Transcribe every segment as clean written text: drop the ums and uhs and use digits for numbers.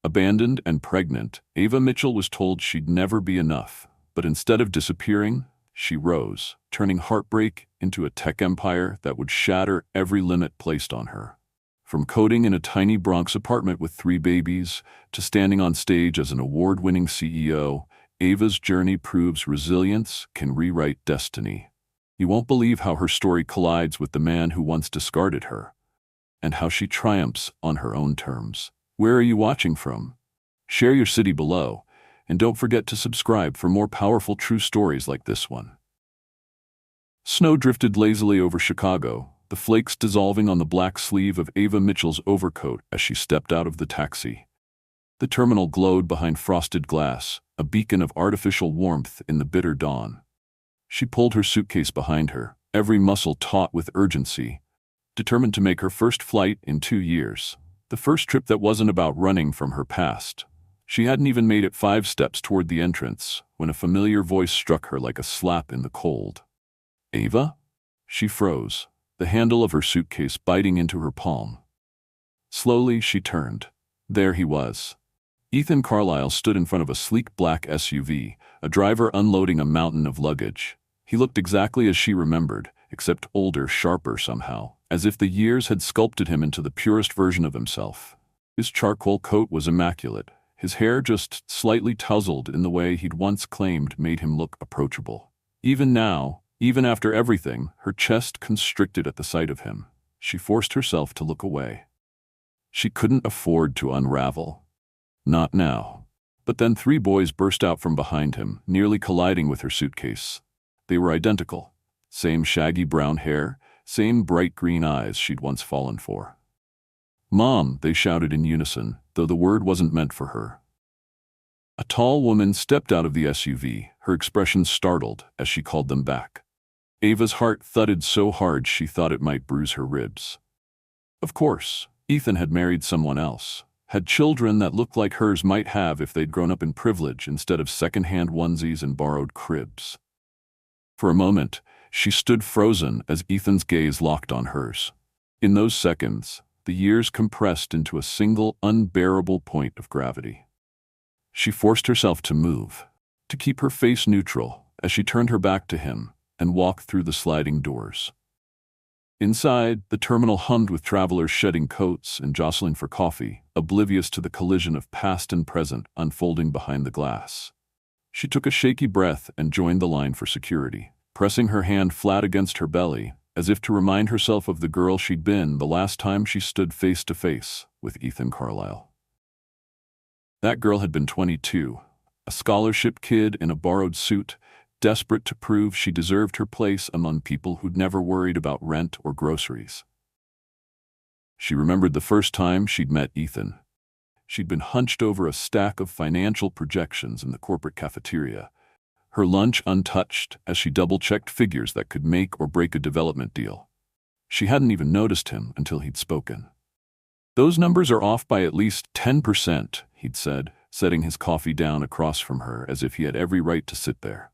Abandoned and pregnant, Ava Mitchell was told she'd never be enough. But instead of disappearing, she rose, turning heartbreak into a tech empire that would shatter every limit placed on her. From coding in a tiny Bronx apartment with 3 babies to standing on stage as an award-winning CEO, Ava's journey proves resilience can rewrite destiny. You won't believe how her story collides with the man who once discarded her, and how she triumphs on her own terms. Where are you watching from? Share your city below, and don't forget to subscribe for more powerful true stories like this one. Snow drifted lazily over Chicago, the flakes dissolving on the black sleeve of Ava Mitchell's overcoat as she stepped out of the taxi. The terminal glowed behind frosted glass, a beacon of artificial warmth in the bitter dawn. She pulled her suitcase behind her, every muscle taut with urgency, determined to make her first flight in 2 years. The first trip that wasn't about running from her past. She hadn't even made it 5 steps toward the entrance when a familiar voice struck her like a slap in the cold. "Ava?" She froze, the handle of her suitcase biting into her palm. Slowly, she turned. There he was. Ethan Carlisle stood in front of a sleek black SUV, a driver unloading a mountain of luggage. He looked exactly as she remembered, except older, sharper somehow, as if the years had sculpted him into the purest version of himself. His charcoal coat was immaculate, his hair just slightly tousled in the way he'd once claimed made him look approachable. Even now, even after everything, her chest constricted at the sight of him. She forced herself to look away. She couldn't afford to unravel. Not now. But then 3 boys burst out from behind him, nearly colliding with her suitcase. They were identical. Same shaggy brown hair, same bright green eyes she'd once fallen for. "Mom," they shouted in unison, though the word wasn't meant for her. A tall woman stepped out of the SUV, her expression startled as she called them back. Ava's heart thudded so hard she thought it might bruise her ribs. Of course, Ethan had married someone else, had children that looked like hers might have if they'd grown up in privilege instead of second-hand onesies and borrowed cribs. For a moment, she stood frozen as Ethan's gaze locked on hers. In those seconds, the years compressed into a single, unbearable point of gravity. She forced herself to move, to keep her face neutral as she turned her back to him and walked through the sliding doors. Inside, the terminal hummed with travelers shedding coats and jostling for coffee, oblivious to the collision of past and present unfolding behind the glass. She took a shaky breath and joined the line for security, pressing her hand flat against her belly, as if to remind herself of the girl she'd been the last time she stood face to face with Ethan Carlisle. That girl had been 22, a scholarship kid in a borrowed suit, desperate to prove she deserved her place among people who'd never worried about rent or groceries. She remembered the first time she'd met Ethan. She'd been hunched over a stack of financial projections in the corporate cafeteria, her lunch untouched as she double-checked figures that could make or break a development deal. She hadn't even noticed him until he'd spoken. "Those numbers are off by at least 10%, he'd said, setting his coffee down across from her as if he had every right to sit there.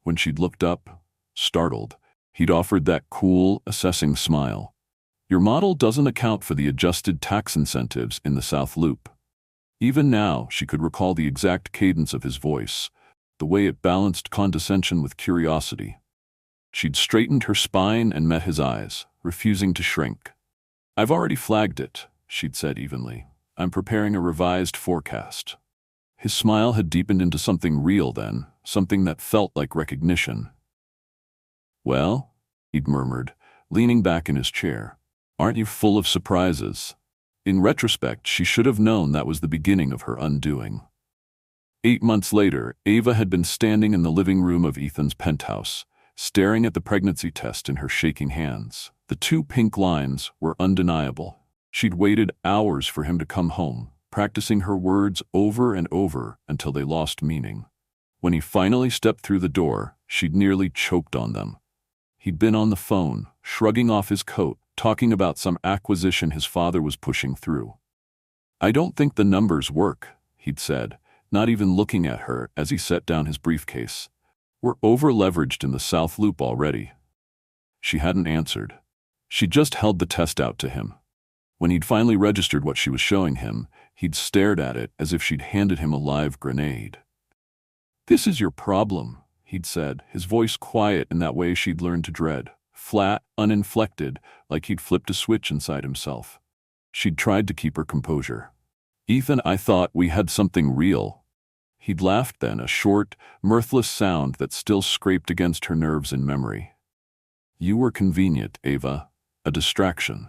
When she'd looked up, startled, he'd offered that cool, assessing smile. "Your model doesn't account for the adjusted tax incentives in the South Loop." Even now, she could recall the exact cadence of his voice, the way it balanced condescension with curiosity. She'd straightened her spine and met his eyes, refusing to shrink. "I've already flagged it," she'd said evenly. "I'm preparing a revised forecast." His smile had deepened into something real then, something that felt like recognition. "Well," he'd murmured, leaning back in his chair, "aren't you full of surprises?" In retrospect, she should have known that was the beginning of her undoing. 8 months later, Ava had been standing in the living room of Ethan's penthouse, staring at the pregnancy test in her shaking hands. The 2 pink lines were undeniable. She'd waited hours for him to come home, practicing her words over and over until they lost meaning. When he finally stepped through the door, she'd nearly choked on them. He'd been on the phone, shrugging off his coat, talking about some acquisition his father was pushing through. "I don't think the numbers work," he'd said, not even looking at her as he set down his briefcase. "We're over-leveraged in the South Loop already." She hadn't answered. She just held the test out to him. When he'd finally registered what she was showing him, He'd stared at it as if she'd handed him a live grenade. "This is your problem," he'd said, his voice quiet in that way she'd learned to dread, flat, uninflected, like he'd flipped a switch inside himself. She'd tried to keep her composure. "Ethan, I thought we had something real." He'd laughed then, a short, mirthless sound that still scraped against her nerves in memory. "You were convenient, Ava. A distraction."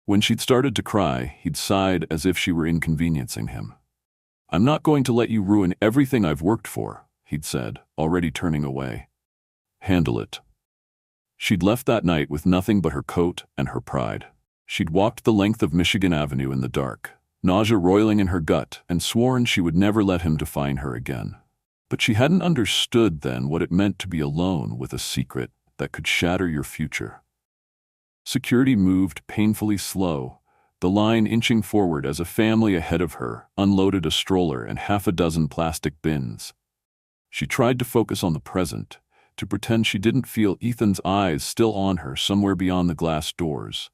When she'd started to cry, he'd sighed as if she were inconveniencing him. "I'm not going to let you ruin everything I've worked for," he'd said, already turning away. "Handle it." She'd left that night with nothing but her coat and her pride. She'd walked the length of Michigan Avenue in the dark, nausea roiling in her gut, and sworn she would never let him define her again. But she hadn't understood then what it meant to be alone with a secret that could shatter your future. Security moved painfully slow, the line inching forward as a family ahead of her unloaded a stroller and half a dozen plastic bins. She tried to focus on the present, to pretend she didn't feel Ethan's eyes still on her somewhere beyond the glass doors.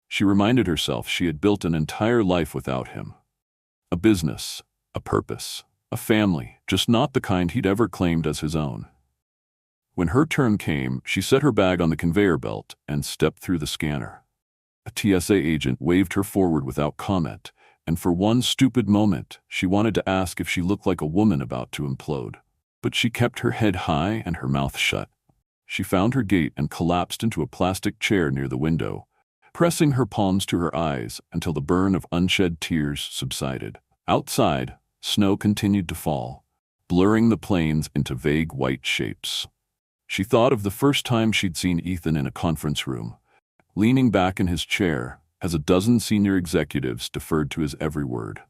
She reminded herself she had built an entire life without him. A business, a purpose, a family, just not the kind he'd ever claimed as his own. When her turn came, she set her bag on the conveyor belt and stepped through the scanner. A TSA agent waved her forward without comment, and for one stupid moment, she wanted to ask if she looked like a woman about to implode. But she kept her head high and her mouth shut. She found her gate and collapsed into a plastic chair near the window, pressing her palms to her eyes until the burn of unshed tears subsided. Outside, snow continued to fall, blurring the plains into vague white shapes. She thought of the first time she'd seen Ethan in a conference room, leaning back in his chair as a dozen senior executives deferred to his every word.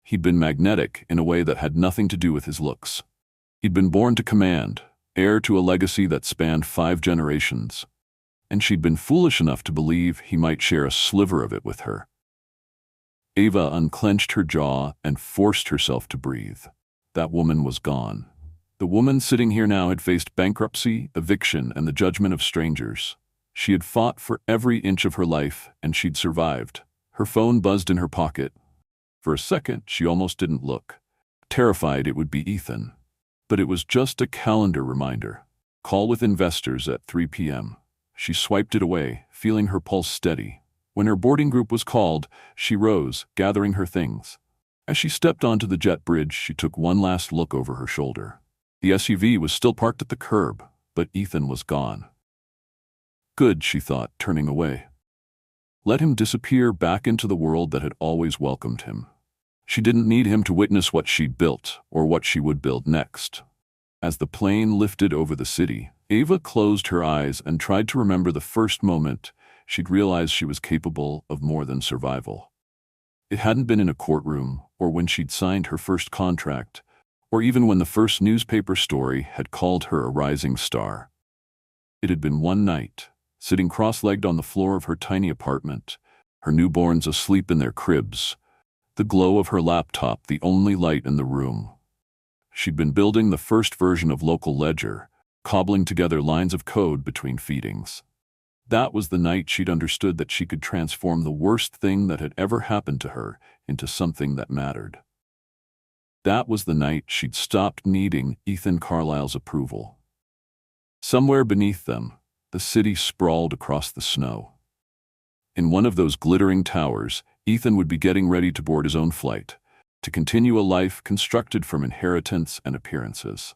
He'd been magnetic in a way that had nothing to do with his looks. He'd been born to command, heir to a legacy that spanned 5 generations, and she'd been foolish enough to believe he might share a sliver of it with her. Ava unclenched her jaw and forced herself to breathe. That woman was gone. The woman sitting here now had faced bankruptcy, eviction, and the judgment of strangers. She had fought for every inch of her life, and she'd survived. Her phone buzzed in her pocket. For a second, she almost didn't look, terrified it would be Ethan. But it was just a calendar reminder. Call with investors at 3 p.m. She swiped it away, feeling her pulse steady. When her boarding group was called, she rose, gathering her things. As she stepped onto the jet bridge, she took one last look over her shoulder. The SUV was still parked at the curb, but Ethan was gone. Good, she thought, turning away. Let him disappear back into the world that had always welcomed him. She didn't need him to witness what she'd built or what she would build next. As the plane lifted over the city, Ava closed her eyes and tried to remember the first moment she'd realized she was capable of more than survival. It hadn't been in a courtroom, or when she'd signed her first contract, or even when the first newspaper story had called her a rising star. It had been one night, sitting cross-legged on the floor of her tiny apartment, her newborns asleep in their cribs, the glow of her laptop the only light in the room. She'd been building the first version of Local Ledger, cobbling together lines of code between feedings. That was the night she'd understood that she could transform the worst thing that had ever happened to her into something that mattered. That was the night she'd stopped needing Ethan Carlisle's approval. Somewhere beneath them, the city sprawled across the snow. In one of those glittering towers, Ethan would be getting ready to board his own flight, to continue a life constructed from inheritance and appearances.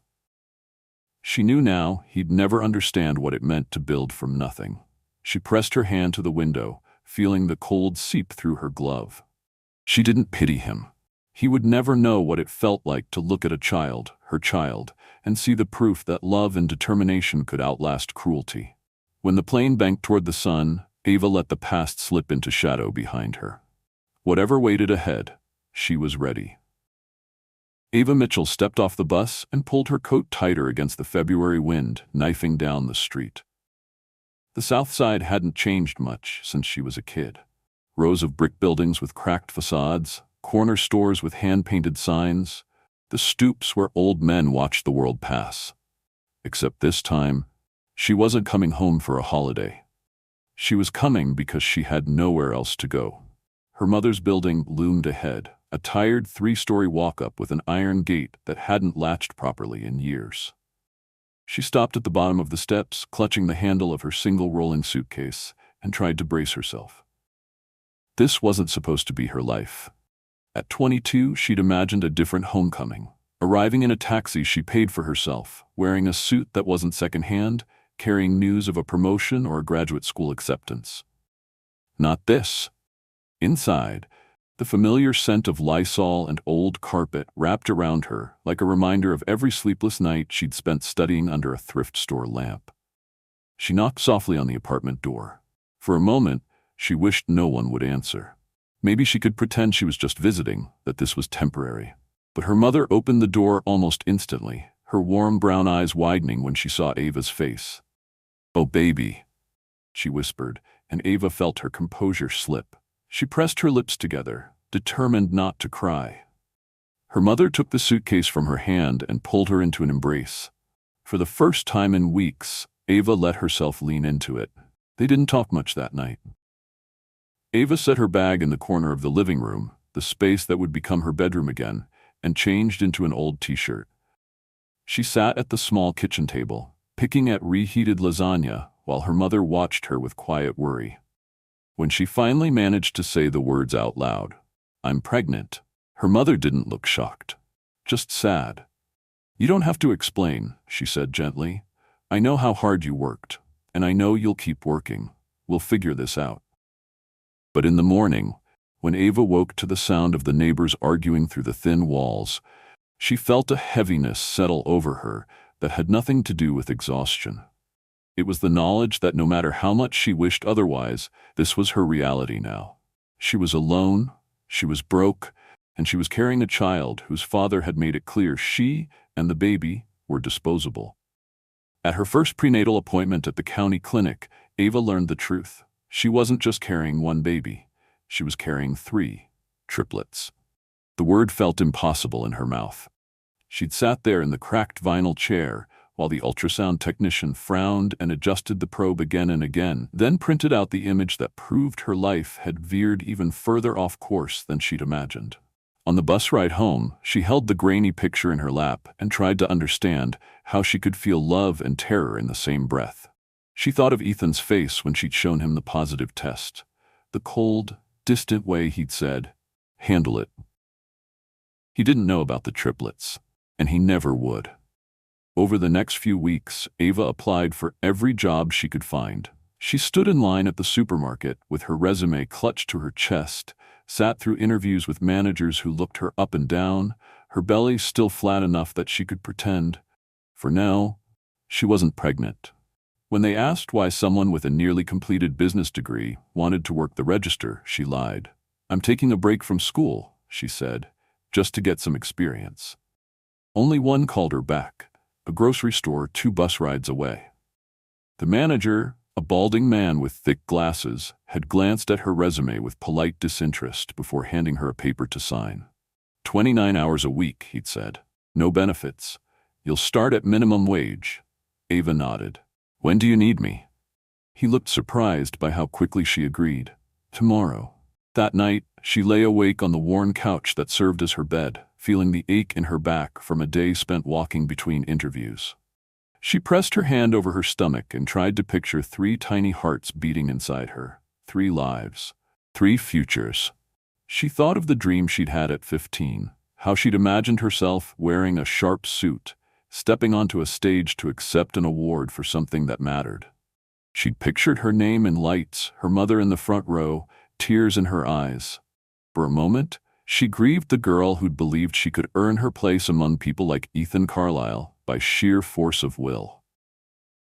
She knew now he'd never understand what it meant to build from nothing. She pressed her hand to the window, feeling the cold seep through her glove. She didn't pity him. He would never know what it felt like to look at a child, her child, and see the proof that love and determination could outlast cruelty. When the plane banked toward the sun, Ava let the past slip into shadow behind her. Whatever waited ahead, she was ready. Ava Mitchell stepped off the bus and pulled her coat tighter against the February wind, knifing down the street. The South Side hadn't changed much since she was a kid. Rows of brick buildings with cracked facades, corner stores with hand-painted signs, the stoops where old men watched the world pass. Except this time, she wasn't coming home for a holiday. She was coming because she had nowhere else to go. Her mother's building loomed ahead, a tired three-story walk-up with an iron gate that hadn't latched properly in years. She stopped at the bottom of the steps, clutching the handle of her single rolling suitcase, and tried to brace herself. This wasn't supposed to be her life. At 22, she'd imagined a different homecoming. Arriving in a taxi she paid for herself, wearing a suit that wasn't secondhand, carrying news of a promotion or a graduate school acceptance. Not this. Inside, the familiar scent of Lysol and old carpet wrapped around her like a reminder of every sleepless night she'd spent studying under a thrift store lamp. She knocked softly on the apartment door. For a moment, she wished no one would answer. Maybe she could pretend she was just visiting, that this was temporary. But her mother opened the door almost instantly, her warm brown eyes widening when she saw Ava's face. "Oh, baby," she whispered, and Ava felt her composure slip. She pressed her lips together, determined not to cry. Her mother took the suitcase from her hand and pulled her into an embrace. For the first time in weeks, Ava let herself lean into it. They didn't talk much that night. Ava set her bag in the corner of the living room, the space that would become her bedroom again, and changed into an old t-shirt. She sat at the small kitchen table, picking at reheated lasagna while her mother watched her with quiet worry. When she finally managed to say the words out loud, "I'm pregnant," her mother didn't look shocked, just sad. "You don't have to explain," she said gently. "I know how hard you worked, and I know you'll keep working. We'll figure this out." But in the morning, when Ava woke to the sound of the neighbors arguing through the thin walls, she felt a heaviness settle over her that had nothing to do with exhaustion. It was the knowledge that no matter how much she wished otherwise, this was her reality now. She was alone, she was broke, and she was carrying a child whose father had made it clear she and the baby were disposable. At her first prenatal appointment at the county clinic, Ava learned the truth. She wasn't just carrying one baby. She was carrying 3 triplets. The word felt impossible in her mouth. She'd sat there in the cracked vinyl chair while the ultrasound technician frowned and adjusted the probe again and again, then printed out the image that proved her life had veered even further off course than she'd imagined. On the bus ride home, she held the grainy picture in her lap and tried to understand how she could feel love and terror in the same breath. She thought of Ethan's face when she'd shown him the positive test, the cold, distant way he'd said, "Handle it." He didn't know about the triplets, and he never would. Over the next few weeks, Ava applied for every job she could find. She stood in line at the supermarket with her resume clutched to her chest, sat through interviews with managers who looked her up and down, her belly still flat enough that she could pretend. For now, she wasn't pregnant. When they asked why someone with a nearly completed business degree wanted to work the register, she lied. "I'm taking a break from school," she said, "just to get some experience." Only one called her back, a grocery store 2 bus rides away. The manager, a balding man with thick glasses, had glanced at her resume with polite disinterest before handing her a paper to sign. 29 hours a week, he'd said. "No benefits. You'll start at minimum wage." Ava nodded. "When do you need me?" He looked surprised by how quickly she agreed. "Tomorrow." That night, she lay awake on the worn couch that served as her bed, feeling the ache in her back from a day spent walking between interviews. She pressed her hand over her stomach and tried to picture 3 tiny hearts beating inside her, 3 lives, 3 futures. She thought of the dream she'd had at 15, how she'd imagined herself wearing a sharp suit, stepping onto a stage to accept an award for something that mattered. She'd pictured her name in lights, her mother in the front row, tears in her eyes. For a moment, she grieved the girl who'd believed she could earn her place among people like Ethan Carlisle by sheer force of will.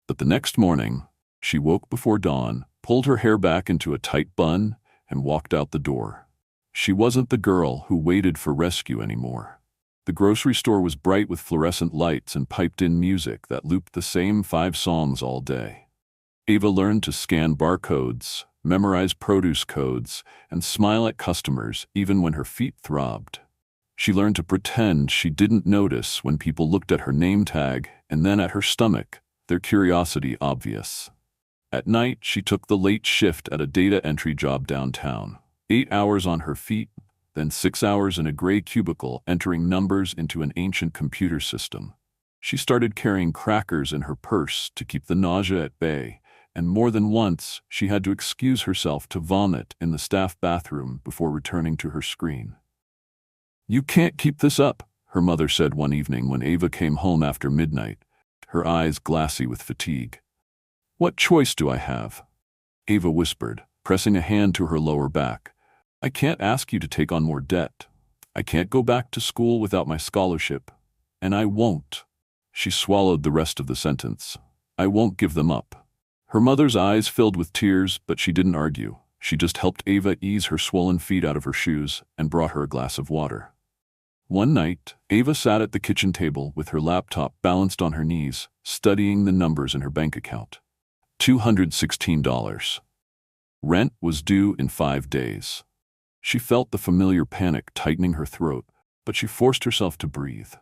But the next morning, she woke before dawn, pulled her hair back into a tight bun, and walked out the door. She wasn't the girl who waited for rescue anymore. The grocery store was bright with fluorescent lights and piped-in music that looped the same 5 songs all day. Ava learned to scan barcodes, memorize produce codes, and smile at customers even when her feet throbbed. She learned to pretend she didn't notice when people looked at her name tag and then at her stomach, their curiosity obvious. At night, she took the late shift at a data entry job downtown. 8 hours on her feet, then 6 hours in a gray cubicle entering numbers into an ancient computer system. She started carrying crackers in her purse to keep the nausea at bay, and more than once she had to excuse herself to vomit in the staff bathroom before returning to her screen. "You can't keep this up," her mother said one evening when Ava came home after midnight, her eyes glassy with fatigue. "What choice do I have?" Ava whispered, pressing a hand to her lower back. "I can't ask you to take on more debt. I can't go back to school without my scholarship. And I won't." She swallowed the rest of the sentence. "I won't give them up." Her mother's eyes filled with tears, but she didn't argue. She just helped Ava ease her swollen feet out of her shoes and brought her a glass of water. One night, Ava sat at the kitchen table with her laptop balanced on her knees, studying the numbers in her bank account. $216. Rent was due in 5 days. She felt the familiar panic tightening her throat, but she forced herself to breathe.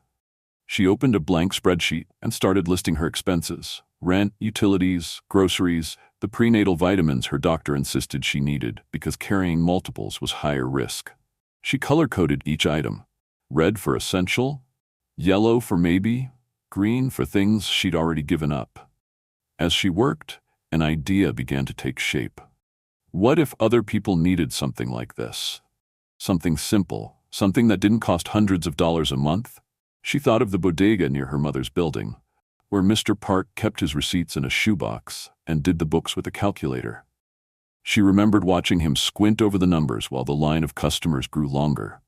She opened a blank spreadsheet and started listing her expenses: rent, utilities, groceries, the prenatal vitamins her doctor insisted she needed because carrying multiples was higher risk. She color-coded each item: red for essential, yellow for maybe, green for things she'd already given up. As she worked, an idea began to take shape. What if other people needed something like this? Something simple, something that didn't cost hundreds of dollars a month? She thought of the bodega near her mother's building, where Mr. Park kept his receipts in a shoebox and did the books with a calculator. She remembered watching him squint over the numbers while the line of customers grew longer.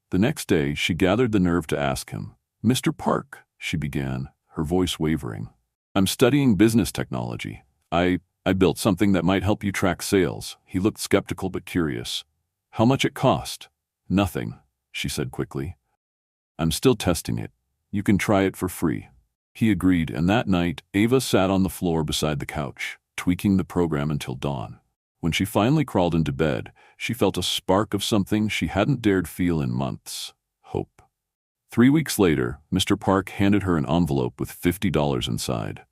The next day, she gathered the nerve to ask him. "Mr. Park," she began, her voice wavering, "I'm studying business technology. I built something that might help you track sales." He looked skeptical but curious. "How much it cost?" "Nothing," she said quickly. "I'm still testing it. You can try it for free." He agreed, and that night, Ava sat on the floor beside the couch, tweaking the program until dawn. When she finally crawled into bed, she felt a spark of something she hadn't dared feel in months: hope. 3 weeks later, Mr. Park handed her an envelope with $50 inside.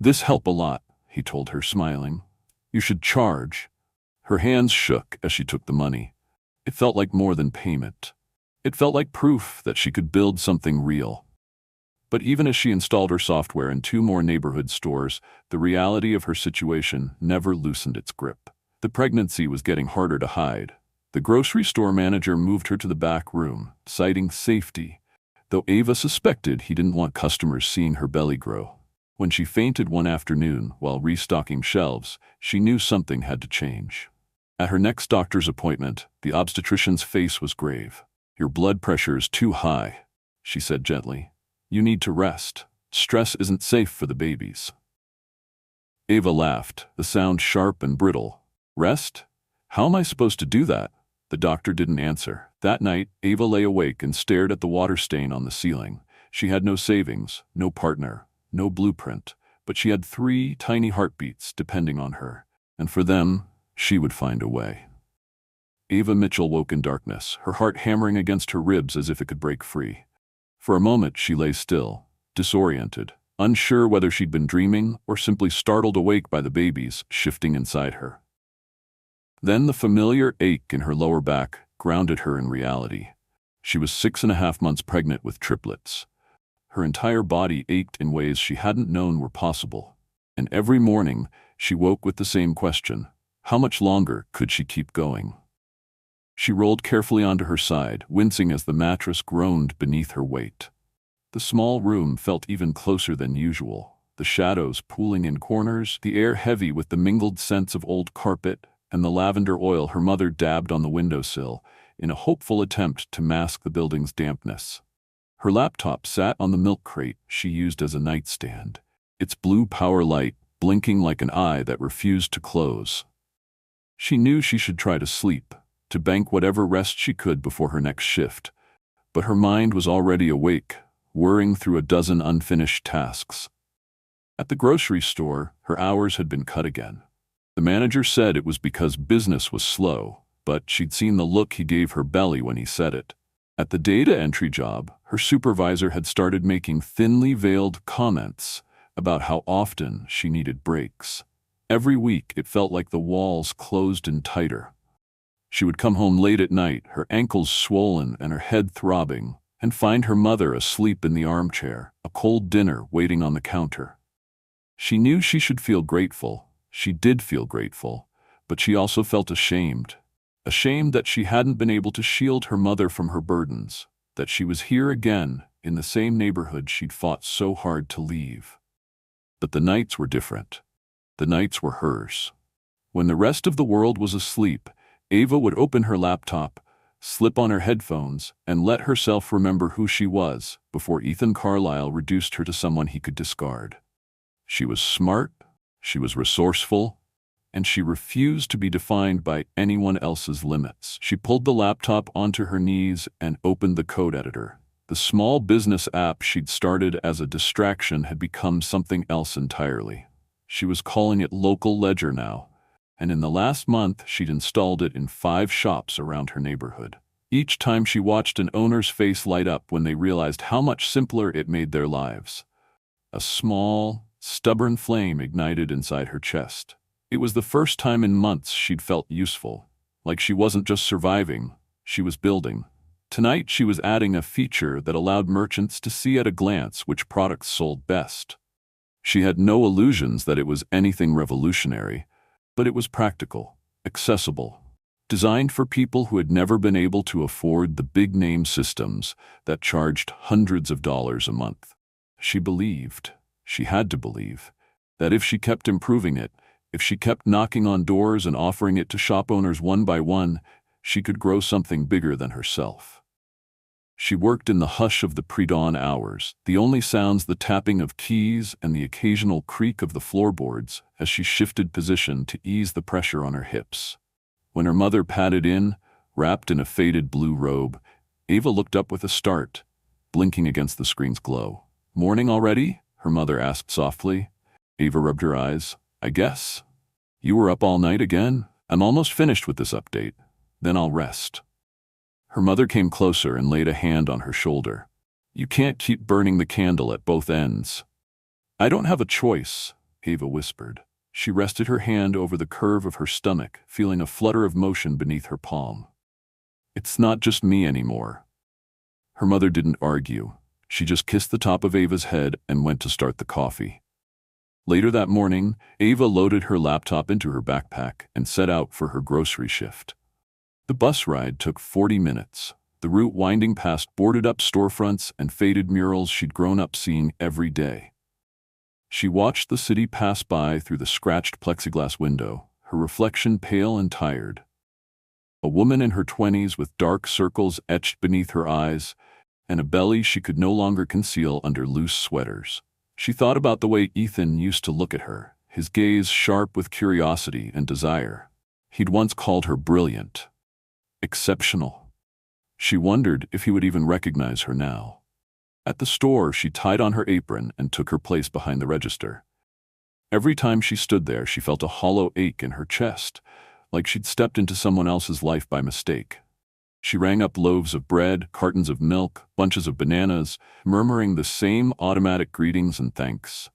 "This helped a lot," he told her, smiling. "You should charge." Her hands shook as she took the money. It felt like more than payment. It felt like proof that she could build something real. But even as she installed her software in 2 more neighborhood stores, the reality of her situation never loosened its grip. The pregnancy was getting harder to hide. The grocery store manager moved her to the back room, citing safety, though Ava suspected he didn't want customers seeing her belly grow. When she fainted one afternoon while restocking shelves, she knew something had to change. At her next doctor's appointment, the obstetrician's face was grave. "Your blood pressure is too high," she said gently. "You need to rest. Stress isn't safe for the babies." Ava laughed, the sound sharp and brittle. "Rest? How am I supposed to do that?" The doctor didn't answer. That night, Ava lay awake and stared at the water stain on the ceiling. She had no savings, no partner, no blueprint, but she had 3 tiny heartbeats depending on her, and for them, she would find a way. Ava Mitchell woke in darkness, her heart hammering against her ribs as if it could break free. For a moment, she lay still, disoriented, unsure whether she'd been dreaming or simply startled awake by the babies shifting inside her. Then the familiar ache in her lower back grounded her in reality. She was 6.5 months pregnant with triplets. Her entire body ached in ways she hadn't known were possible. And every morning, she woke with the same question: how much longer could she keep going? She rolled carefully onto her side, wincing as the mattress groaned beneath her weight. The small room felt even closer than usual, the shadows pooling in corners, the air heavy with the mingled scents of old carpet and the lavender oil her mother dabbed on the windowsill in a hopeful attempt to mask the building's dampness. Her laptop sat on the milk crate she used as a nightstand, its blue power light blinking like an eye that refused to close. She knew she should try to sleep, to bank whatever rest she could before her next shift, but her mind was already awake, whirring through a dozen unfinished tasks. At the grocery store, her hours had been cut again. The manager said it was because business was slow, but she'd seen the look he gave her belly when he said it. At the data entry job, her supervisor had started making thinly veiled comments about how often she needed breaks. Every week, it felt like the walls closed in tighter. She would come home late at night, her ankles swollen and her head throbbing, and find her mother asleep in the armchair, a cold dinner waiting on the counter. She knew she should feel grateful. She did feel grateful, but she also felt ashamed. Ashamed that she hadn't been able to shield her mother from her burdens, that she was here again, in the same neighborhood she'd fought so hard to leave. But the nights were different. The nights were hers. When the rest of the world was asleep, Ava would open her laptop, slip on her headphones, and let herself remember who she was before Ethan Carlisle reduced her to someone he could discard. She was smart, she was resourceful, and she refused to be defined by anyone else's limits. She pulled the laptop onto her knees and opened the code editor. The small business app she'd started as a distraction had become something else entirely. She was calling it Local Ledger now, and in the last month she'd installed it in 5 shops around her neighborhood. Each time she watched an owner's face light up when they realized how much simpler it made their lives. A small, stubborn flame ignited inside her chest. It was the first time in months she'd felt useful, like she wasn't just surviving, she was building. Tonight she was adding a feature that allowed merchants to see at a glance which products sold best. She had no illusions that it was anything revolutionary, but it was practical, accessible, designed for people who had never been able to afford the big-name systems that charged hundreds of dollars a month. She believed, she had to believe, that if she kept improving it, if she kept knocking on doors and offering it to shop owners one by one, she could grow something bigger than herself. She worked in the hush of the pre-dawn hours, the only sounds the tapping of keys and the occasional creak of the floorboards as she shifted position to ease the pressure on her hips. When her mother padded in, wrapped in a faded blue robe, Ava looked up with a start, blinking against the screen's glow. "Morning already?" her mother asked softly. Ava rubbed her eyes. "I guess. You were up all night again? I'm almost finished with this update. Then I'll rest." Her mother came closer and laid a hand on her shoulder. "You can't keep burning the candle at both ends." "I don't have a choice," Ava whispered. She rested her hand over the curve of her stomach, feeling a flutter of motion beneath her palm. "It's not just me anymore." Her mother didn't argue. She just kissed the top of Ava's head and went to start the coffee. Later that morning, Ava loaded her laptop into her backpack and set out for her grocery shift. The bus ride took 40 minutes, the route winding past boarded-up storefronts and faded murals she'd grown up seeing every day. She watched the city pass by through the scratched plexiglass window, her reflection pale and tired. A woman in her 20s with dark circles etched beneath her eyes and a belly she could no longer conceal under loose sweaters. She thought about the way Ethan used to look at her, his gaze sharp with curiosity and desire. He'd once called her brilliant, exceptional. She wondered if he would even recognize her now. At the store, she tied on her apron and took her place behind the register. Every time she stood there, she felt a hollow ache in her chest, like she'd stepped into someone else's life by mistake. She rang up loaves of bread, cartons of milk, bunches of bananas, murmuring the same automatic greetings and thanks.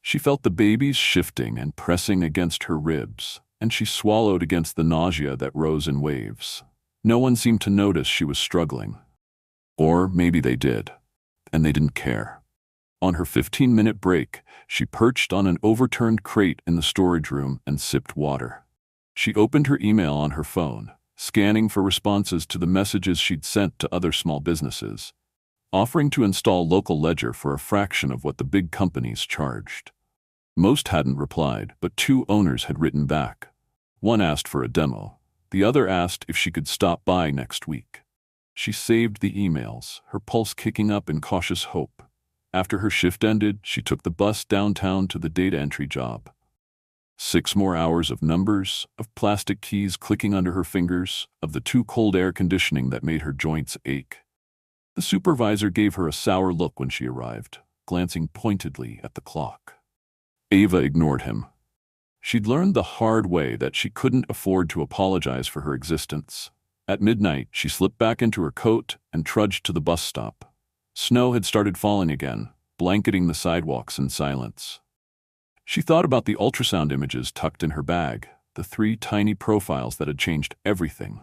She felt the babies shifting and pressing against her ribs, and she swallowed against the nausea that rose in waves. No one seemed to notice she was struggling. Or maybe they did, and they didn't care. On her 15-minute break, she perched on an overturned crate in the storage room and sipped water. She opened her email on her phone, scanning for responses to the messages she'd sent to other small businesses, offering to install Local Ledger for a fraction of what the big companies charged. Most hadn't replied, but 2 owners had written back. One asked for a demo. The other asked if she could stop by next week. She saved the emails, her pulse kicking up in cautious hope. After her shift ended, she took the bus downtown to the data entry job. 6 more hours of numbers, of plastic keys clicking under her fingers, of the too cold air conditioning that made her joints ache. The supervisor gave her a sour look when she arrived, glancing pointedly at the clock. Ava ignored him. She'd learned the hard way that she couldn't afford to apologize for her existence. At midnight, she slipped back into her coat and trudged to the bus stop. Snow had started falling again, blanketing the sidewalks in silence. She thought about the ultrasound images tucked in her bag, the 3 tiny profiles that had changed everything.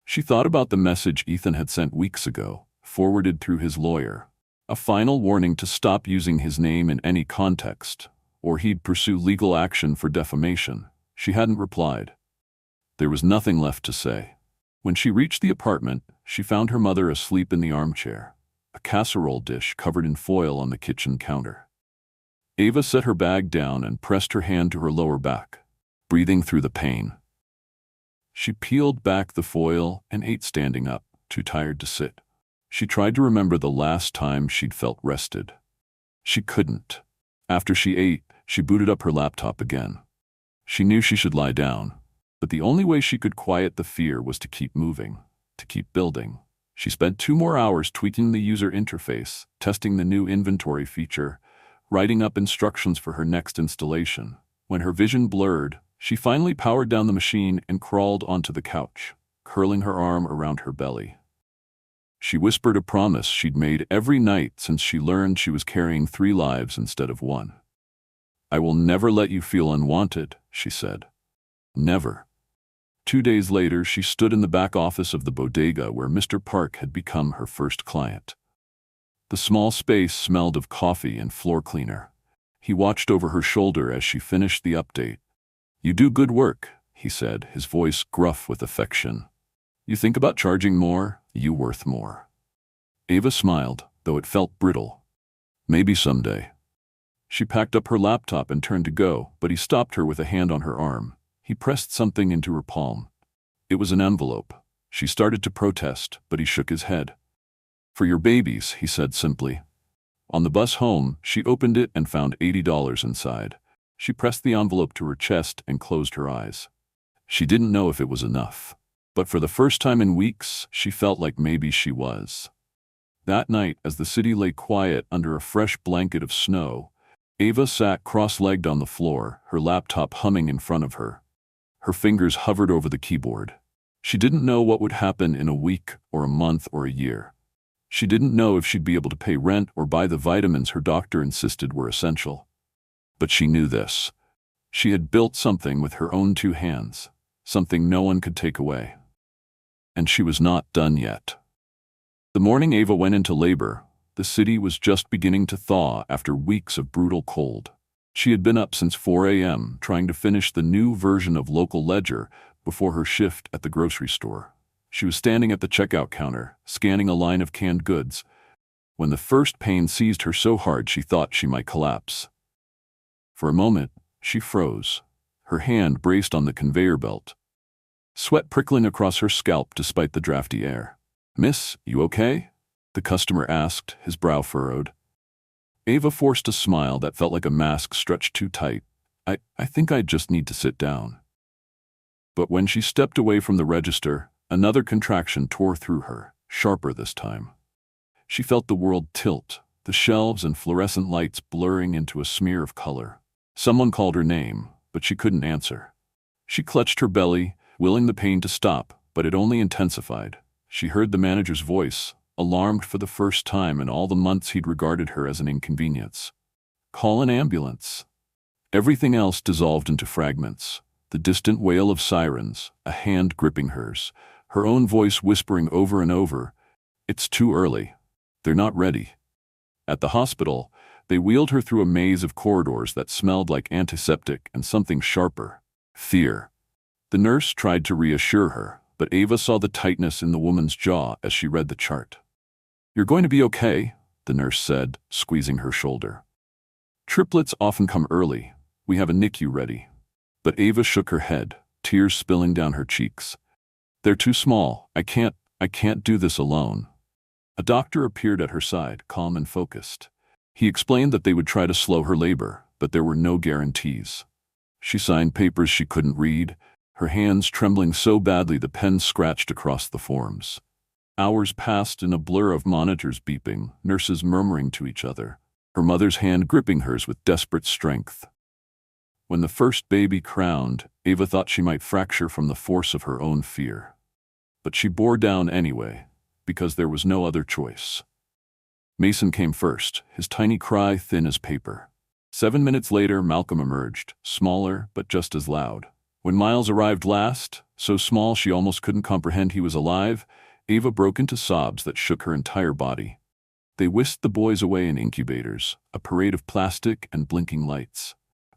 She thought about the message Ethan had sent weeks ago, forwarded through his lawyer. A final warning to stop using his name in any context, or he'd pursue legal action for defamation. She hadn't replied. There was nothing left to say. When she reached the apartment, she found her mother asleep in the armchair, a casserole dish covered in foil on the kitchen counter. Ava set her bag down and pressed her hand to her lower back, breathing through the pain. She peeled back the foil and ate standing up, too tired to sit. She tried to remember the last time she'd felt rested. She couldn't. After she ate, she booted up her laptop again. She knew she should lie down, but the only way she could quiet the fear was to keep moving, to keep building. She spent 2 more hours tweaking the user interface, testing the new inventory feature, writing up instructions for her next installation. When her vision blurred, she finally powered down the machine and crawled onto the couch, curling her arm around her belly. She whispered a promise she'd made every night since she learned she was carrying 3 lives instead of 1. "I will never let you feel unwanted," she said. Never. 2 days later, she stood in the back office of the bodega where Mr. Park had become her first client. The small space smelled of coffee and floor cleaner. He watched over her shoulder as she finished the update. "You do good work," he said, his voice gruff with affection. "You think about charging more, you worth more." Ava smiled, though it felt brittle. "Maybe someday." She packed up her laptop and turned to go, but he stopped her with a hand on her arm. He pressed something into her palm. It was an envelope. She started to protest, but he shook his head. "For your babies," he said simply. On the bus home, she opened it and found $80 inside. She pressed the envelope to her chest and closed her eyes. She didn't know if it was enough, but for the first time in weeks, she felt like maybe she was. That night, as the city lay quiet under a fresh blanket of snow, Ava sat cross-legged on the floor, her laptop humming in front of her. Her fingers hovered over the keyboard. She didn't know what would happen in a week or a month or a year. She didn't know if she'd be able to pay rent or buy the vitamins her doctor insisted were essential. But she knew this. She had built something with her own 2 hands, something no one could take away. And she was not done yet. The morning Ava went into labor, the city was just beginning to thaw after weeks of brutal cold. She had been up since 4 a.m. trying to finish the new version of Local Ledger before her shift at the grocery store. She was standing at the checkout counter, scanning a line of canned goods, when the first pain seized her so hard she thought she might collapse. For a moment, she froze, her hand braced on the conveyor belt, sweat prickling across her scalp despite the drafty air. "Miss, you okay?" the customer asked, his brow furrowed. Ava forced a smile that felt like a mask stretched too tight. I think I just need to sit down." But when she stepped away from the register, another contraction tore through her, sharper this time. She felt the world tilt, the shelves and fluorescent lights blurring into a smear of color. Someone called her name, but she couldn't answer. She clutched her belly, willing the pain to stop, but it only intensified. She heard the manager's voice, alarmed for the first time in all the months he'd regarded her as an inconvenience. "Call an ambulance." Everything else dissolved into fragments. The distant wail of sirens, a hand gripping hers, her own voice whispering over and over, "It's too early. They're not ready." At the hospital, they wheeled her through a maze of corridors that smelled like antiseptic and something sharper: fear. The nurse tried to reassure her, but Ava saw the tightness in the woman's jaw as she read the chart. "You're going to be okay," the nurse said, squeezing her shoulder. "Triplets often come early. We have a NICU ready." But Ava shook her head, tears spilling down her cheeks. "They're too small. I can't do this alone." A doctor appeared at her side, calm and focused. He explained that they would try to slow her labor, but there were no guarantees. She signed papers she couldn't read, her hands trembling so badly the pen scratched across the forms. Hours passed in a blur of monitors beeping, nurses murmuring to each other, her mother's hand gripping hers with desperate strength. When the first baby crowned, Ava thought she might fracture from the force of her own fear. But she bore down anyway, because there was no other choice. Mason came first, his tiny cry thin as paper. 7 minutes later, Malcolm emerged, smaller but just as loud. When Miles arrived last, so small she almost couldn't comprehend he was alive, Ava broke into sobs that shook her entire body. They whisked the boys away in incubators, a parade of plastic and blinking lights.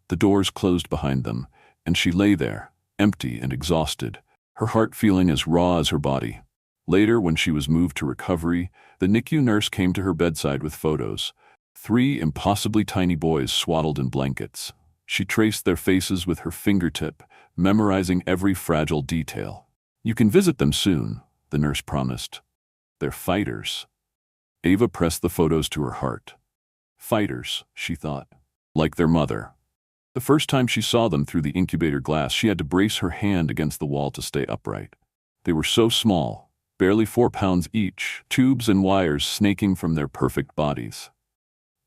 The doors closed behind them, and she lay there, empty and exhausted, her heart feeling as raw as her body. Later, when she was moved to recovery, the NICU nurse came to her bedside with photos. 3 impossibly tiny boys swaddled in blankets. She traced their faces with her fingertip, memorizing every fragile detail. "You can visit them soon," the nurse promised. "They're fighters." Ava pressed the photos to her heart. Fighters, she thought. Like their mother. The first time she saw them through the incubator glass, she had to brace her hand against the wall to stay upright. They were so small, barely 4 pounds each, tubes and wires snaking from their perfect bodies.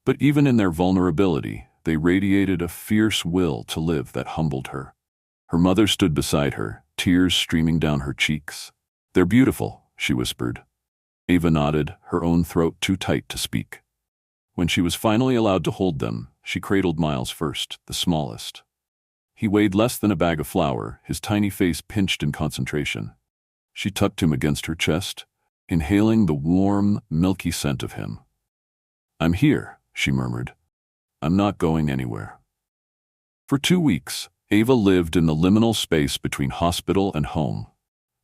But even in their vulnerability, they radiated a fierce will to live that humbled her. Her mother stood beside her, tears streaming down her cheeks. "They're beautiful," she whispered. Ava nodded, her own throat too tight to speak. When she was finally allowed to hold them, she cradled Miles first, the smallest. He weighed less than a bag of flour, his tiny face pinched in concentration. She tucked him against her chest, inhaling the warm, milky scent of him. "I'm here," she murmured. "I'm not going anywhere." For 2 weeks, Ava lived in the liminal space between hospital and home.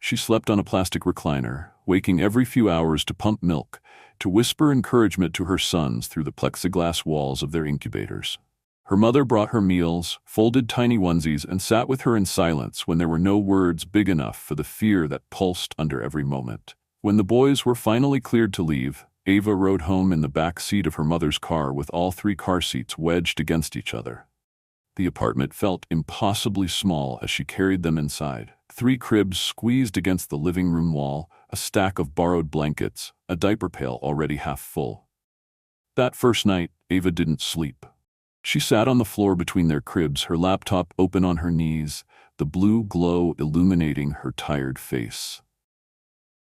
She slept on a plastic recliner, waking every few hours to pump milk, to whisper encouragement to her sons through the plexiglass walls of their incubators. Her mother brought her meals, folded tiny onesies, and sat with her in silence when there were no words big enough for the fear that pulsed under every moment. When the boys were finally cleared to leave, Ava rode home in the back seat of her mother's car with all 3 car seats wedged against each other. The apartment felt impossibly small as she carried them inside. 3 cribs squeezed against the living room wall, a stack of borrowed blankets, a diaper pail already half full. That first night, Ava didn't sleep. She sat on the floor between their cribs, her laptop open on her knees, the blue glow illuminating her tired face.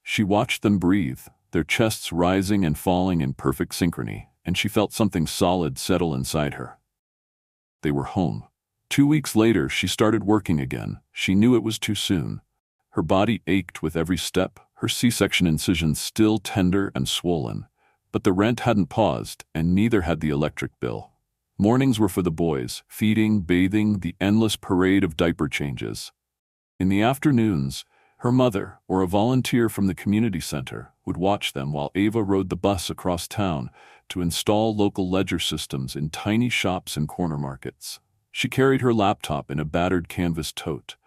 She watched them breathe, their chests rising and falling in perfect synchrony, and she felt something solid settle inside her. They were home. 2 weeks later, she started working again. She knew it was too soon. Her body ached with every step, her C-section incisions still tender and swollen. But the rent hadn't paused, and neither had the electric bill. Mornings were for the boys, feeding, bathing, the endless parade of diaper changes. In the afternoons, her mother, or a volunteer from the community center, would watch them while Ava rode the bus across town to install local ledger systems in tiny shops and corner markets. She carried her laptop in a battered canvas tote,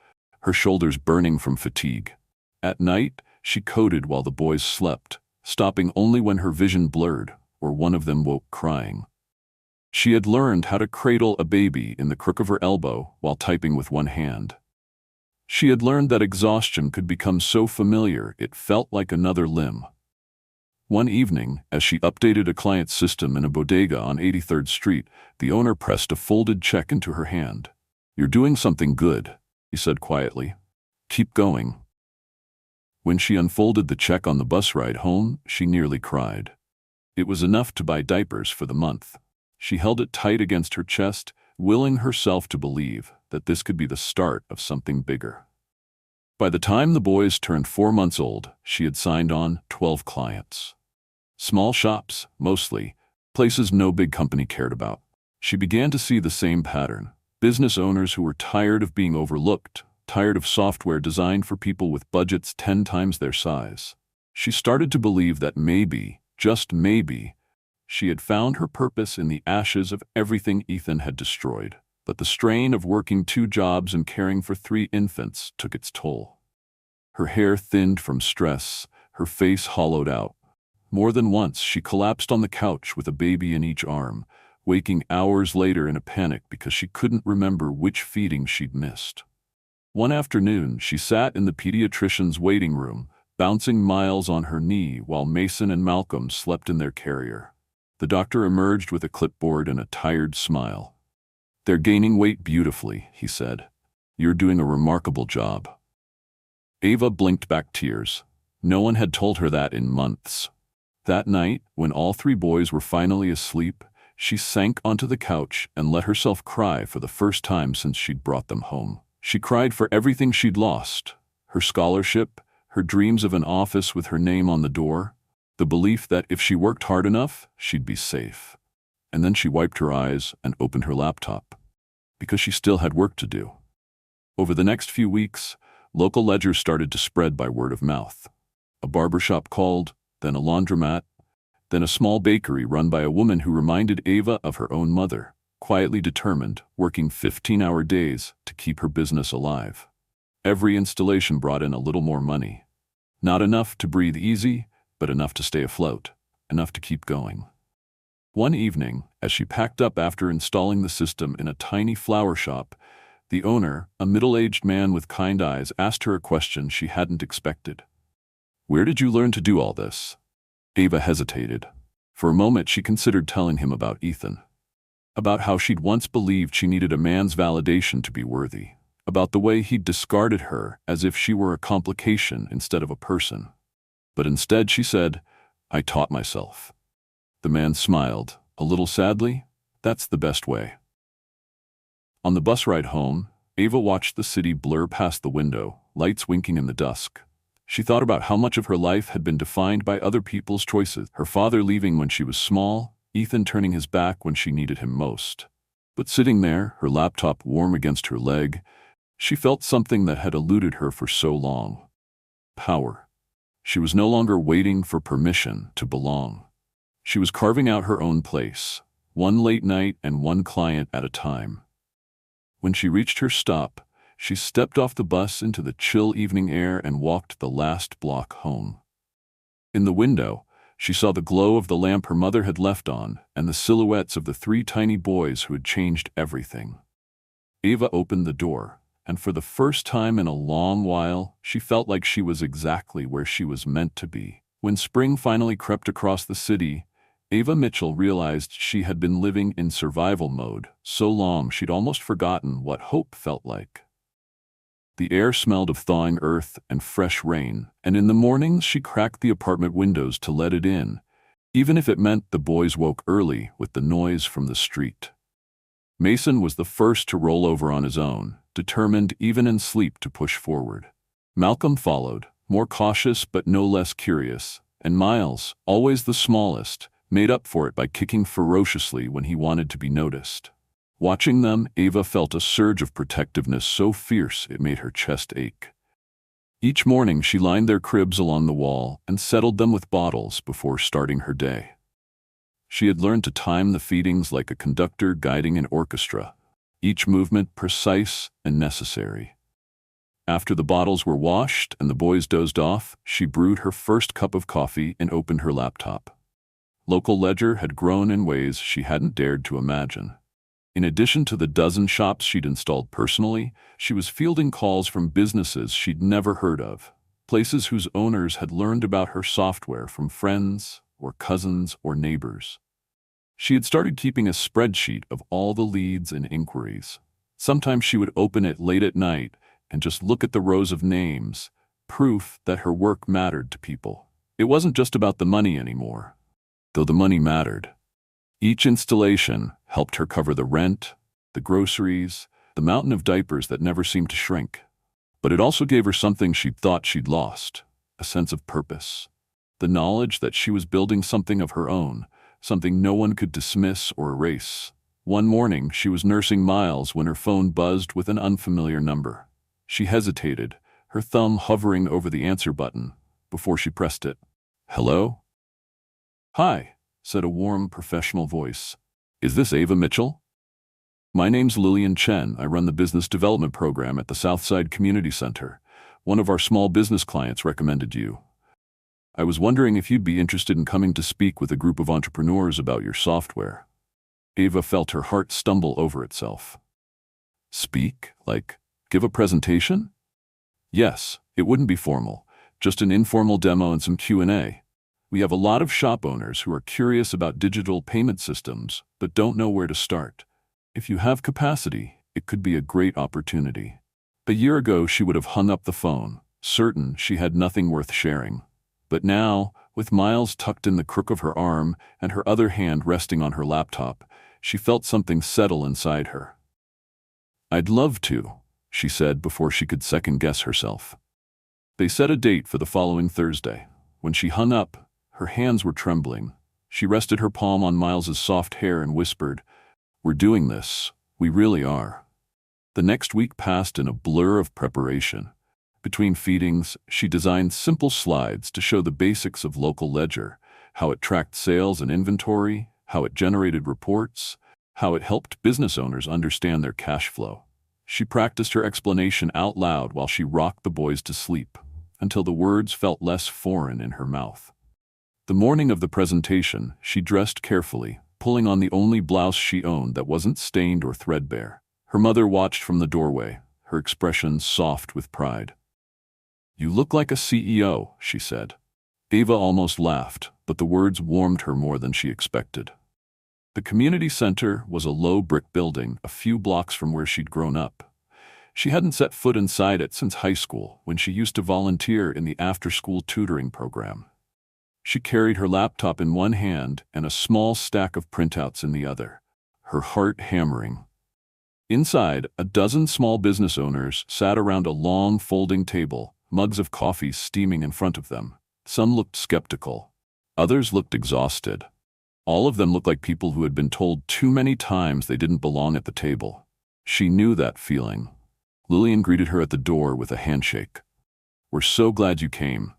her shoulders burning from fatigue. At night, she coded while the boys slept, stopping only when her vision blurred or one of them woke crying. She had learned how to cradle a baby in the crook of her elbow while typing with one hand. She had learned that exhaustion could become so familiar it felt like another limb. One evening, as she updated a client's system in a bodega on 83rd Street, the owner pressed a folded check into her hand. "You're doing something good," he said quietly. "Keep going." When she unfolded the check on the bus ride home, she nearly cried. It was enough to buy diapers for the month. She held it tight against her chest, willing herself to believe that this could be the start of something bigger. By the time the boys turned 4 months old, she had signed on 12 clients. Small shops, mostly, places no big company cared about. She began to see the same pattern. Business owners who were tired of being overlooked, tired of software designed for people with budgets 10 times their size. She started to believe that maybe, just maybe, she had found her purpose in the ashes of everything Ethan had destroyed. But the strain of working 2 jobs and caring for 3 infants took its toll. Her hair thinned from stress, her face hollowed out. More than once, she collapsed on the couch with a baby in each arm, waking hours later in a panic because she couldn't remember which feeding she'd missed. One afternoon, she sat in the pediatrician's waiting room, bouncing Miles on her knee while Mason and Malcolm slept in their carrier. The doctor emerged with a clipboard and a tired smile. "They're gaining weight beautifully," he said. "You're doing a remarkable job." Ava blinked back tears. No one had told her that in months. That night, when all 3 boys were finally asleep, she sank onto the couch and let herself cry for the first time since she'd brought them home. She cried for everything she'd lost: her scholarship, her dreams of an office with her name on the door, the belief that if she worked hard enough, she'd be safe. And then she wiped her eyes and opened her laptop, because she still had work to do. Over the next few weeks, local ledgers started to spread by word of mouth. A barbershop called, then a laundromat, then a small bakery run by a woman who reminded Ava of her own mother, quietly determined, working 15-hour days to keep her business alive. Every installation brought in a little more money. Not enough to breathe easy, but enough to stay afloat, enough to keep going. One evening, as she packed up after installing the system in a tiny flower shop, the owner, a middle-aged man with kind eyes, asked her a question she hadn't expected. "Where did you learn to do all this?" Ava hesitated. For a moment she considered telling him about Ethan. About how she'd once believed she needed a man's validation to be worthy. About the way he'd discarded her as if she were a complication instead of a person. But instead she said, "I taught myself." The man smiled, a little sadly. "That's the best way." On the bus ride home, Ava watched the city blur past the window, lights winking in the dusk. She thought about how much of her life had been defined by other people's choices: her father leaving when she was small, Ethan turning his back when she needed him most. But sitting there, her laptop warm against her leg, she felt something that had eluded her for so long. Power. She was no longer waiting for permission to belong. She was carving out her own place, one late night and one client at a time. When she reached her stop, she stepped off the bus into the chill evening air and walked the last block home. In the window, she saw the glow of the lamp her mother had left on and the silhouettes of the 3 tiny boys who had changed everything. Ava opened the door, and for the first time in a long while, she felt like she was exactly where she was meant to be. When spring finally crept across the city, Ava Mitchell realized she had been living in survival mode so long she'd almost forgotten what hope felt like. The air smelled of thawing earth and fresh rain, and in the mornings she cracked the apartment windows to let it in, even if it meant the boys woke early with the noise from the street. Mason was the first to roll over on his own, determined even in sleep to push forward. Malcolm followed, more cautious but no less curious, and Miles, always the smallest, made up for it by kicking ferociously when he wanted to be noticed. Watching them, Ava felt a surge of protectiveness so fierce it made her chest ache. Each morning she lined their cribs along the wall and settled them with bottles before starting her day. She had learned to time the feedings like a conductor guiding an orchestra, each movement precise and necessary. After the bottles were washed and the boys dozed off, she brewed her first cup of coffee and opened her laptop. Local ledger had grown in ways she hadn't dared to imagine. In addition to the dozen shops she'd installed personally, she was fielding calls from businesses she'd never heard of, places whose owners had learned about her software from friends or cousins or neighbors. She had started keeping a spreadsheet of all the leads and inquiries. Sometimes she would open it late at night and just look at the rows of names, proof that her work mattered to people. It wasn't just about the money anymore, though the money mattered. Each installation helped her cover the rent, the groceries, the mountain of diapers that never seemed to shrink. But it also gave her something she'd thought she'd lost: a sense of purpose. The knowledge that she was building something of her own, something no one could dismiss or erase. One morning, she was nursing Miles when her phone buzzed with an unfamiliar number. She hesitated, her thumb hovering over the answer button, before she pressed it. "Hello?" "Hi," said a warm, professional voice. "Is this Ava Mitchell?" "My name's Lillian Chen. I run the business development program at the Southside Community Center. One of our small business clients recommended you. I was wondering if you'd be interested in coming to speak with a group of entrepreneurs about your software." Ava felt her heart stumble over itself. Speak? Like, give a presentation? Yes, it wouldn't be formal, just an informal demo and some Q&A. We have a lot of shop owners who are curious about digital payment systems, but don't know where to start. If you have capacity, it could be a great opportunity. A year ago, she would have hung up the phone, certain she had nothing worth sharing. But now, with Miles tucked in the crook of her arm and her other hand resting on her laptop, she felt something settle inside her. "I'd love to," she said before she could second-guess herself. They set a date for the following Thursday. When she hung up, her hands were trembling. She rested her palm on Miles's soft hair and whispered, "We're doing this. We really are." The next week passed in a blur of preparation. Between feedings, she designed simple slides to show the basics of local ledger, how it tracked sales and inventory, how it generated reports, how it helped business owners understand their cash flow. She practiced her explanation out loud while she rocked the boys to sleep, until the words felt less foreign in her mouth. The morning of the presentation, she dressed carefully, pulling on the only blouse she owned that wasn't stained or threadbare. Her mother watched from the doorway, her expression soft with pride. "You look like a CEO," she said. Ava almost laughed, but the words warmed her more than she expected. The community center was a low brick building a few blocks from where she'd grown up. She hadn't set foot inside it since high school, when she used to volunteer in the after-school tutoring program. She carried her laptop in one hand and a small stack of printouts in the other, her heart hammering. Inside, a dozen small business owners sat around a long folding table, mugs of coffee steaming in front of them. Some looked skeptical. Others looked exhausted. All of them looked like people who had been told too many times they didn't belong at the table. She knew that feeling. Lillian greeted her at the door with a handshake. "We're so glad you came."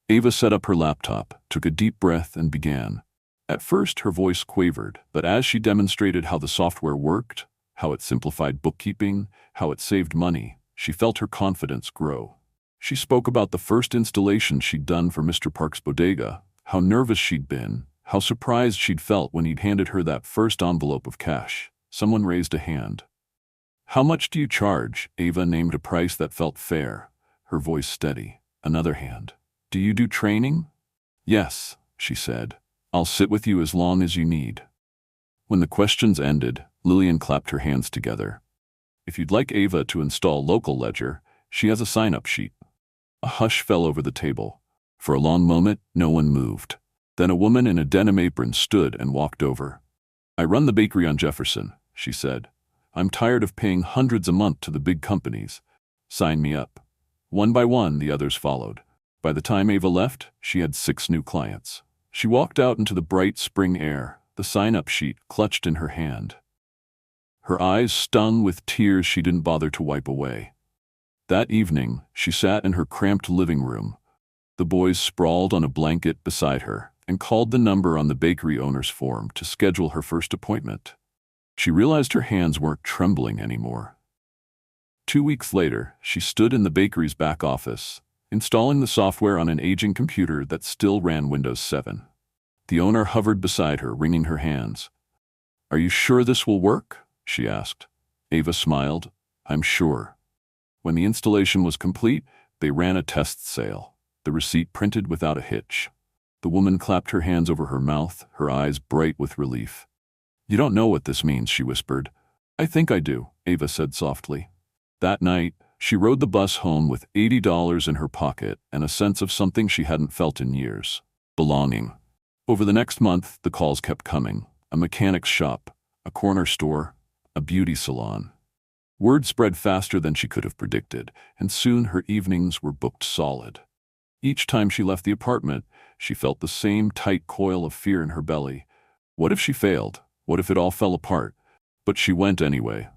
Ava set up her laptop, took a deep breath, and began. At first, her voice quavered, but as she demonstrated how the software worked, how it simplified bookkeeping, how it saved money, she felt her confidence grow. She spoke about the first installation she'd done for Mr. Park's bodega, how nervous she'd been, how surprised she'd felt when he'd handed her that first envelope of cash. Someone raised a hand. "How much do you charge?" Ava named a price that felt fair, her voice steady. Another hand. "Do you do training?" "Yes," she said. "I'll sit with you as long as you need." When the questions ended, Lillian clapped her hands together. "If you'd like Ava to install Local Ledger, she has a sign-up sheet." A hush fell over the table. For a long moment, no one moved. Then a woman in a denim apron stood and walked over. "I run the bakery on Jefferson," she said. "I'm tired of paying hundreds a month to the big companies. Sign me up." One by one, the others followed. By the time Ava left, she had 6 new clients. She walked out into the bright spring air, the sign-up sheet clutched in her hand. Her eyes stung with tears she didn't bother to wipe away. That evening, she sat in her cramped living room. The boys sprawled on a blanket beside her and called the number on the bakery owner's form to schedule her first appointment. She realized her hands weren't trembling anymore. 2 weeks later, she stood in the bakery's back office, installing the software on an aging computer that still ran Windows 7. The owner hovered beside her, wringing her hands. "Are you sure this will work?" she asked. Ava smiled. "I'm sure." When the installation was complete, they ran a test sale, the receipt printed without a hitch. The woman clapped her hands over her mouth, her eyes bright with relief. "You don't know what this means," she whispered. "I think I do," Ava said softly. That night, she rode the bus home with $80 in her pocket and a sense of something she hadn't felt in years: belonging. Over the next month, the calls kept coming. A mechanic's shop, a corner store, a beauty salon. Word spread faster than she could have predicted, and soon her evenings were booked solid. Each time she left the apartment, she felt the same tight coil of fear in her belly. What if she failed? What if it all fell apart? But she went anyway.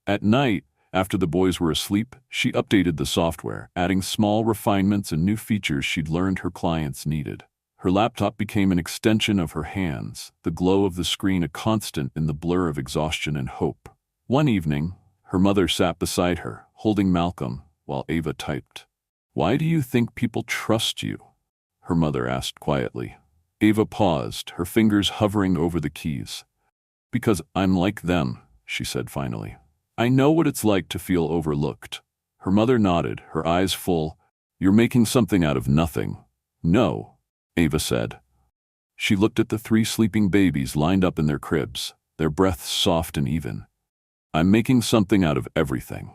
At night, after the boys were asleep, she updated the software, adding small refinements and new features she'd learned her clients needed. Her laptop became an extension of her hands, the glow of the screen a constant in the blur of exhaustion and hope. One evening, her mother sat beside her, holding Malcolm, while Ava typed. "Why do you think people trust you?" her mother asked quietly. Ava paused, her fingers hovering over the keys. "Because I'm like them," she said finally. "I know what it's like to feel overlooked." Her mother nodded, her eyes full. "You're making something out of nothing." "No," Ava said. She looked at the 3 sleeping babies lined up in their cribs, their breaths soft and even. "I'm making something out of everything."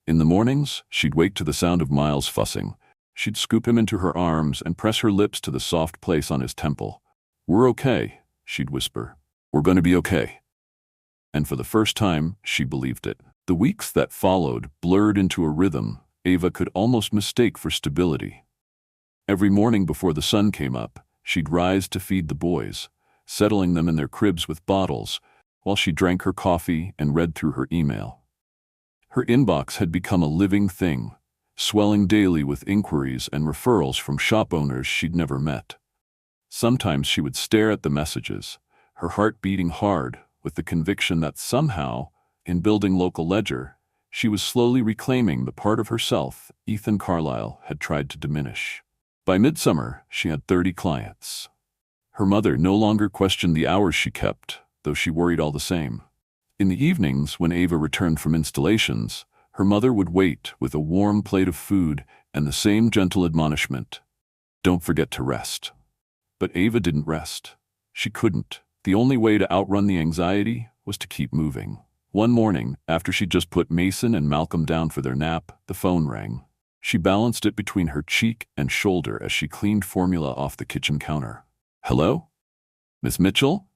In the mornings, she'd wake to the sound of Miles fussing. She'd scoop him into her arms and press her lips to the soft place on his temple. "We're okay," she'd whisper. "We're going to be okay." And for the first time, she believed it. The weeks that followed blurred into a rhythm Ava could almost mistake for stability. Every morning before the sun came up, she'd rise to feed the boys, settling them in their cribs with bottles, while she drank her coffee and read through her email. Her inbox had become a living thing, swelling daily with inquiries and referrals from shop owners she'd never met. Sometimes she would stare at the messages, her heart beating hard with the conviction that somehow, in building Local Ledger, she was slowly reclaiming the part of herself Ethan Carlisle had tried to diminish. By midsummer, she had 30 clients. Her mother no longer questioned the hours she kept, though she worried all the same. In the evenings, when Ava returned from installations, her mother would wait with a warm plate of food and the same gentle admonishment: "Don't forget to rest." But Ava didn't rest. She couldn't. The only way to outrun the anxiety was to keep moving. One morning, after she'd just put Mason and Malcolm down for their nap, the phone rang. She balanced it between her cheek and shoulder as she cleaned formula off the kitchen counter. "Hello? Miss Mitchell?"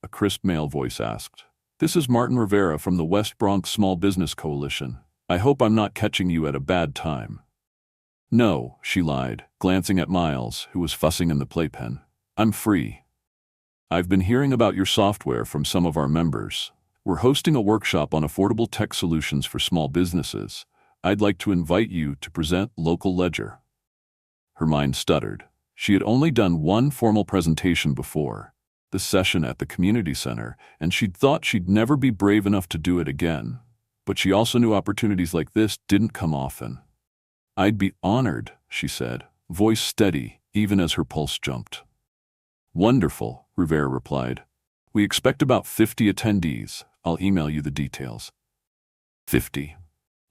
a crisp male voice asked. "This is Martin Rivera from the West Bronx Small Business Coalition. I hope I'm not catching you at a bad time." "No," she lied, glancing at Miles, who was fussing in the playpen. "I'm free. I've been hearing about your software from some of our members. We're hosting a workshop on affordable tech solutions for small businesses. I'd like to invite you to present Local Ledger." Her mind stuttered. She had only done one formal presentation before, the session at the community center, and she'd thought she'd never be brave enough to do it again. But she also knew opportunities like this didn't come often. "I'd be honored," she said, voice steady, even as her pulse jumped. "Wonderful," Rivera replied. "We expect about 50 attendees. I'll email you the details." 50.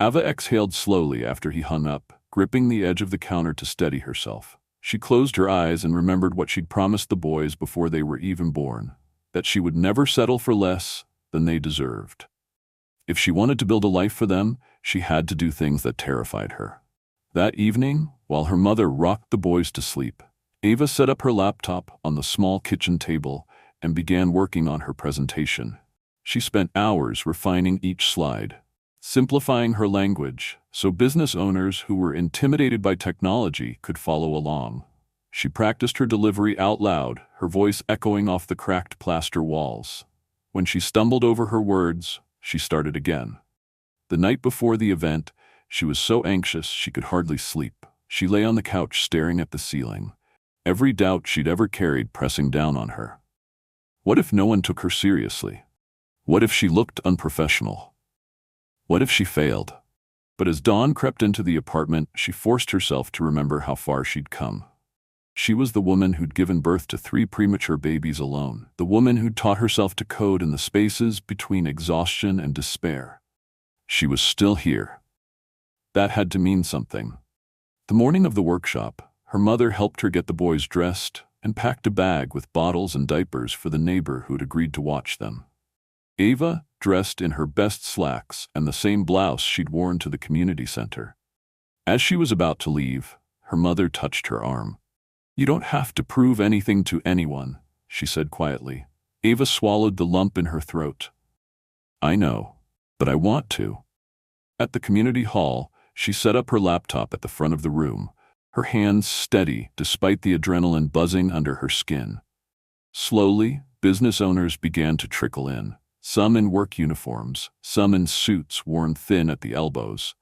Ava exhaled slowly after he hung up, gripping the edge of the counter to steady herself. She closed her eyes and remembered what she'd promised the boys before they were even born, that she would never settle for less than they deserved. If she wanted to build a life for them, she had to do things that terrified her. That evening, while her mother rocked the boys to sleep, Ava set up her laptop on the small kitchen table and began working on her presentation. She spent hours refining each slide, simplifying her language so business owners who were intimidated by technology could follow along. She practiced her delivery out loud, her voice echoing off the cracked plaster walls. When she stumbled over her words, she started again. The night before the event, she was so anxious she could hardly sleep. She lay on the couch staring at the ceiling, every doubt she'd ever carried pressing down on her. What if no one took her seriously? What if she looked unprofessional? What if she failed? But as dawn crept into the apartment, she forced herself to remember how far she'd come. She was the woman who'd given birth to 3 premature babies alone, the woman who'd taught herself to code in the spaces between exhaustion and despair. She was still here. That had to mean something. The morning of the workshop, her mother helped her get the boys dressed and packed a bag with bottles and diapers for the neighbor who'd agreed to watch them. Ava, dressed in her best slacks and the same blouse she'd worn to the community center. As she was about to leave, her mother touched her arm. "You don't have to prove anything to anyone," she said quietly. Ava swallowed the lump in her throat. "I know, but I want to." At the community hall, she set up her laptop at the front of the room, her hands steady despite the adrenaline buzzing under her skin. Slowly, business owners began to trickle in. Some in work uniforms, some in suits worn thin at the elbows.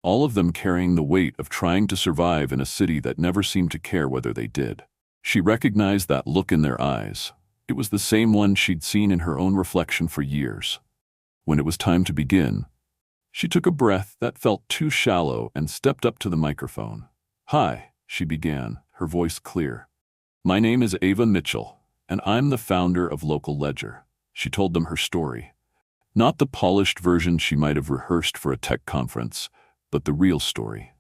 All of them carrying the weight of trying to survive in a city that never seemed to care whether they did. She recognized that look in their eyes. It was the same one she'd seen in her own reflection for years. When it was time to begin, she took a breath that felt too shallow and stepped up to the microphone. "Hi," she began, her voice clear. "My name is Ava Mitchell, and I'm the founder of Local Ledger." She told them her story. Not the polished version she might have rehearsed for a tech conference, but the real story.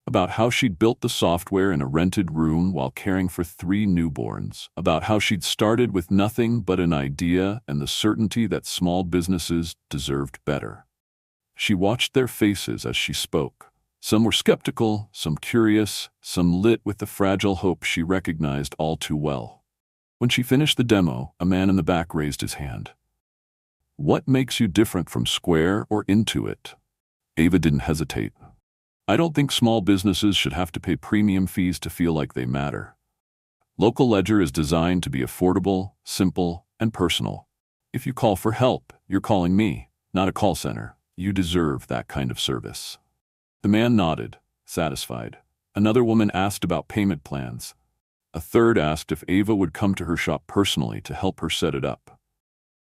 About how she'd built the software in a rented room while caring for 3 newborns. About how she'd started with nothing but an idea and the certainty that small businesses deserved better. She watched their faces as she spoke. Some were skeptical, some curious, some lit with the fragile hope she recognized all too well. When she finished the demo, a man in the back raised his hand. What makes you different from Square or Intuit? Ava didn't hesitate. I don't think small businesses should have to pay premium fees to feel like they matter. Local Ledger is designed to be affordable, simple, and personal. If you call for help, you're calling me, not a call center. You deserve that kind of service. The man nodded, satisfied. Another woman asked about payment plans. A third asked if Ava would come to her shop personally to help her set it up.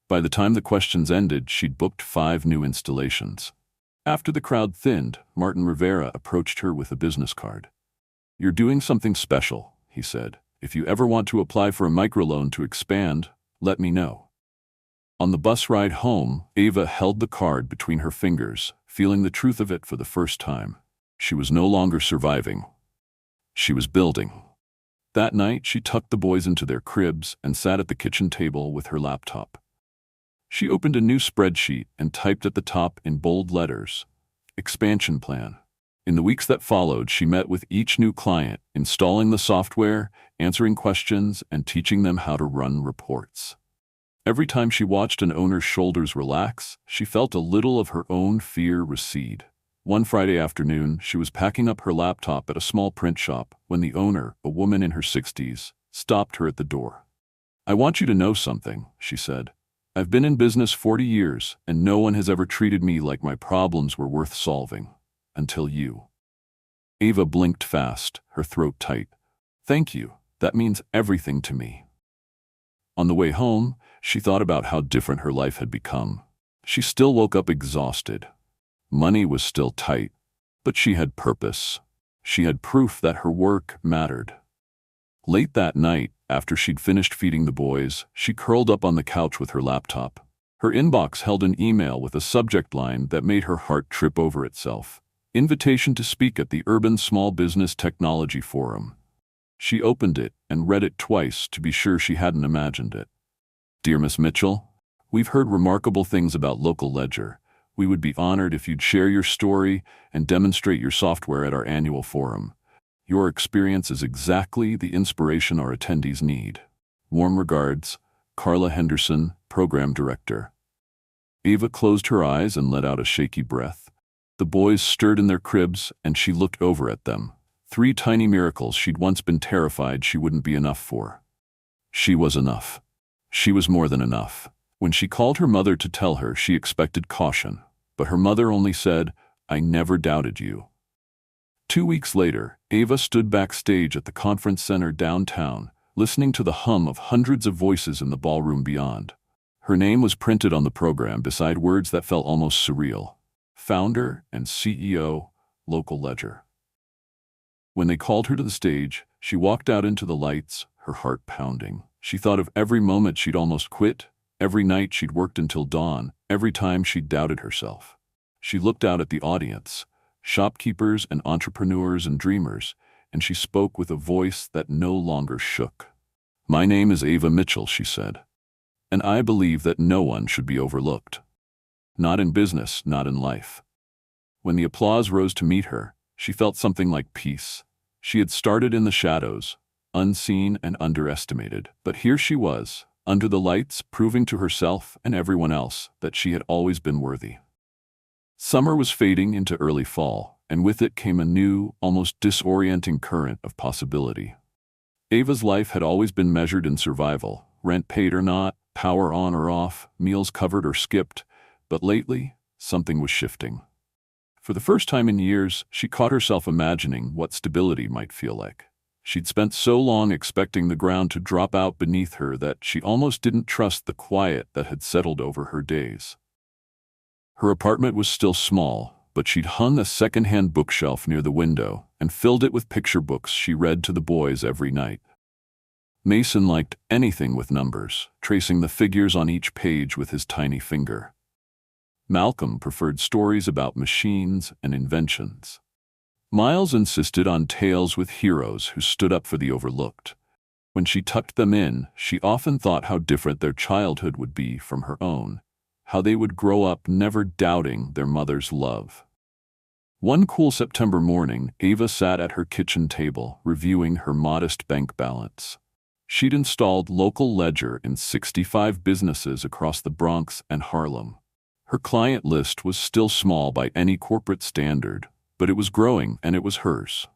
By the time the questions ended, she'd booked 5 new installations. After the crowd thinned, Martin Rivera approached her with a business card. "You're doing something special," he said. "If you ever want to apply for a microloan to expand, let me know." On the bus ride home, Ava held the card between her fingers, feeling the truth of it for the first time. She was no longer surviving. She was building. That night, she tucked the boys into their cribs and sat at the kitchen table with her laptop. She opened a new spreadsheet and typed at the top in bold letters, "Expansion Plan." In the weeks that followed, she met with each new client, installing the software, answering questions, and teaching them how to run reports. Every time she watched an owner's shoulders relax, she felt a little of her own fear recede. One Friday afternoon, she was packing up her laptop at a small print shop when the owner, a woman in her 60s, stopped her at the door. "I want you to know something," she said. "I've been in business 40 years, and no one has ever treated me like my problems were worth solving. Until you." Ava blinked fast, her throat tight. "Thank you. That means everything to me." On the way home, she thought about how different her life had become. She still woke up exhausted. Money was still tight, but she had purpose. She had proof that her work mattered. Late that night, after she'd finished feeding the boys, she curled up on the couch with her laptop. Her inbox held an email with a subject line that made her heart trip over itself. "Invitation to speak at the Urban Small Business Technology Forum." She opened it and read it twice to be sure she hadn't imagined it. "Dear Miss Mitchell, we've heard remarkable things about Local Ledger. We would be honored if you'd share your story and demonstrate your software at our annual forum. Your experience is exactly the inspiration our attendees need. Warm regards, Carla Henderson, Program Director." Ava closed her eyes and let out a shaky breath. The boys stirred in their cribs, and she looked over at them. 3 tiny miracles she'd once been terrified she wouldn't be enough for. She was enough. She was more than enough. When she called her mother to tell her, she expected caution, but her mother only said, "I never doubted you." 2 weeks later, Ava stood backstage at the conference center downtown, listening to the hum of hundreds of voices in the ballroom beyond. Her name was printed on the program beside words that felt almost surreal. Founder and CEO, Local Ledger. When they called her to the stage, she walked out into the lights, her heart pounding. She thought of every moment she'd almost quit, every night she'd worked until dawn, every time she'd doubted herself. She looked out at the audience, shopkeepers and entrepreneurs and dreamers, and she spoke with a voice that no longer shook. "My name is Ava Mitchell," she said, "and I believe that no one should be overlooked. Not in business, not in life." When the applause rose to meet her, she felt something like peace. She had started in the shadows, unseen and underestimated, but here she was, under the lights, proving to herself and everyone else that she had always been worthy. Summer was fading into early fall, and with it came a new, almost disorienting current of possibility. Ava's life had always been measured in survival, rent paid or not, power on or off, meals covered or skipped, but lately, something was shifting. For the first time in years, she caught herself imagining what stability might feel like. She'd spent so long expecting the ground to drop out beneath her that she almost didn't trust the quiet that had settled over her days. Her apartment was still small, but she'd hung a second-hand bookshelf near the window and filled it with picture books she read to the boys every night. Mason liked anything with numbers, tracing the figures on each page with his tiny finger. Malcolm preferred stories about machines and inventions. Miles insisted on tales with heroes who stood up for the overlooked. When she tucked them in, she often thought how different their childhood would be from her own, how they would grow up never doubting their mother's love. One cool September morning, Ava sat at her kitchen table, reviewing her modest bank balance. She'd installed local ledger in 65 businesses across the Bronx and Harlem. Her client list was still small by any corporate standard, but it was growing and it was hers.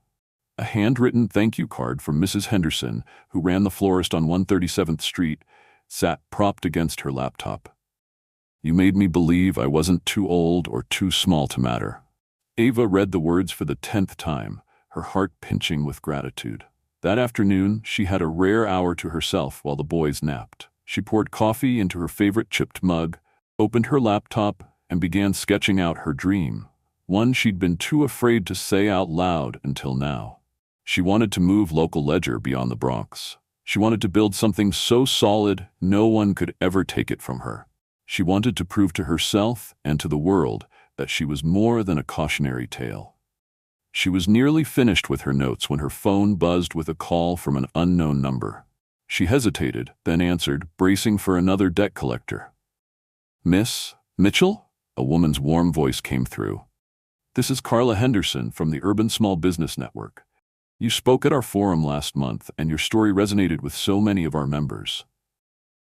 A handwritten thank you card from Mrs. Henderson, who ran the florist on 137th Street, sat propped against her laptop. You made me believe I wasn't too old or too small to matter. Ava read the words for the 10th time, her heart pinching with gratitude. That afternoon, she had a rare hour to herself while the boys napped. She poured coffee into her favorite chipped mug, opened her laptop, and began sketching out her dream, one she'd been too afraid to say out loud until now. She wanted to move local ledger beyond the Bronx. She wanted to build something so solid no one could ever take it from her. She wanted to prove to herself and to the world that she was more than a cautionary tale. She was nearly finished with her notes when her phone buzzed with a call from an unknown number. She hesitated, then answered, bracing for another debt collector. Miss Mitchell? A woman's warm voice came through. This is Carla Henderson from the Urban Small Business Network. You spoke at our forum last month, and your story resonated with so many of our members.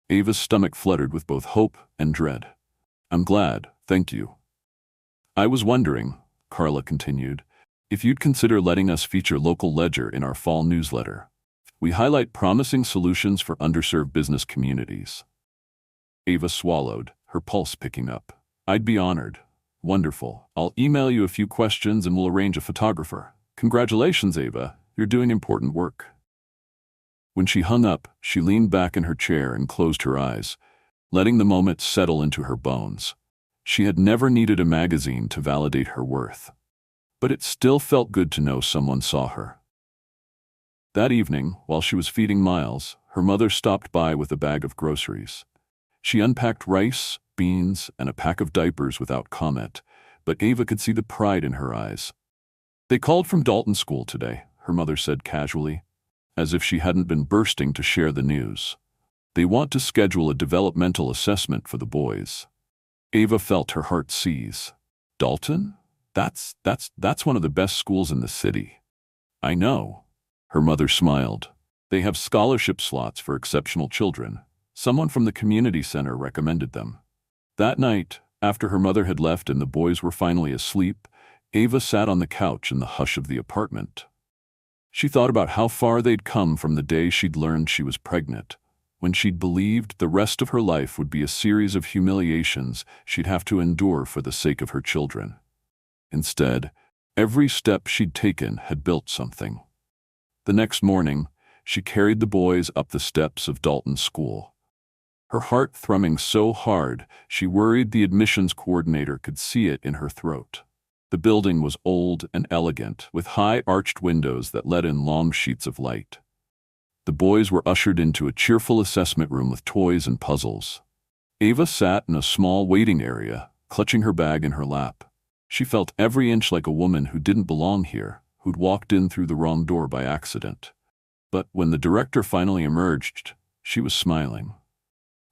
Ava's stomach fluttered with both hope and dread. I'm glad, thank you. I was wondering, Carla continued, if you'd consider letting us feature local ledger in our fall newsletter. We highlight promising solutions for underserved business communities. Ava swallowed, her pulse picking up. I'd be honored. Wonderful. I'll email you a few questions and we'll arrange a photographer. Congratulations, Ava. You're doing important work. When she hung up, she leaned back in her chair and closed her eyes, letting the moment settle into her bones. She had never needed a magazine to validate her worth. But it still felt good to know someone saw her. That evening, while she was feeding Miles, her mother stopped by with a bag of groceries. She unpacked rice, beans, and a pack of diapers without comment, but Ava could see the pride in her eyes. They called from Dalton School today, her mother said casually, as if she hadn't been bursting to share the news. They want to schedule a developmental assessment for the boys. Ava felt her heart seize. Dalton? That's one of the best schools in the city. I know. Her mother smiled. They have scholarship slots for exceptional children. Someone from the community center recommended them. That night, after her mother had left and the boys were finally asleep, Ava sat on the couch in the hush of the apartment. She thought about how far they'd come from the day she'd learned she was pregnant, when she'd believed the rest of her life would be a series of humiliations she'd have to endure for the sake of her children. Instead, every step she'd taken had built something. The next morning, she carried the boys up the steps of Dalton School. Her heart thrumming so hard, she worried the admissions coordinator could see it in her throat. The building was old and elegant, with high arched windows that let in long sheets of light. The boys were ushered into a cheerful assessment room with toys and puzzles. Ava sat in a small waiting area, clutching her bag in her lap. She felt every inch like a woman who didn't belong here, who'd walked in through the wrong door by accident. But when the director finally emerged, she was smiling.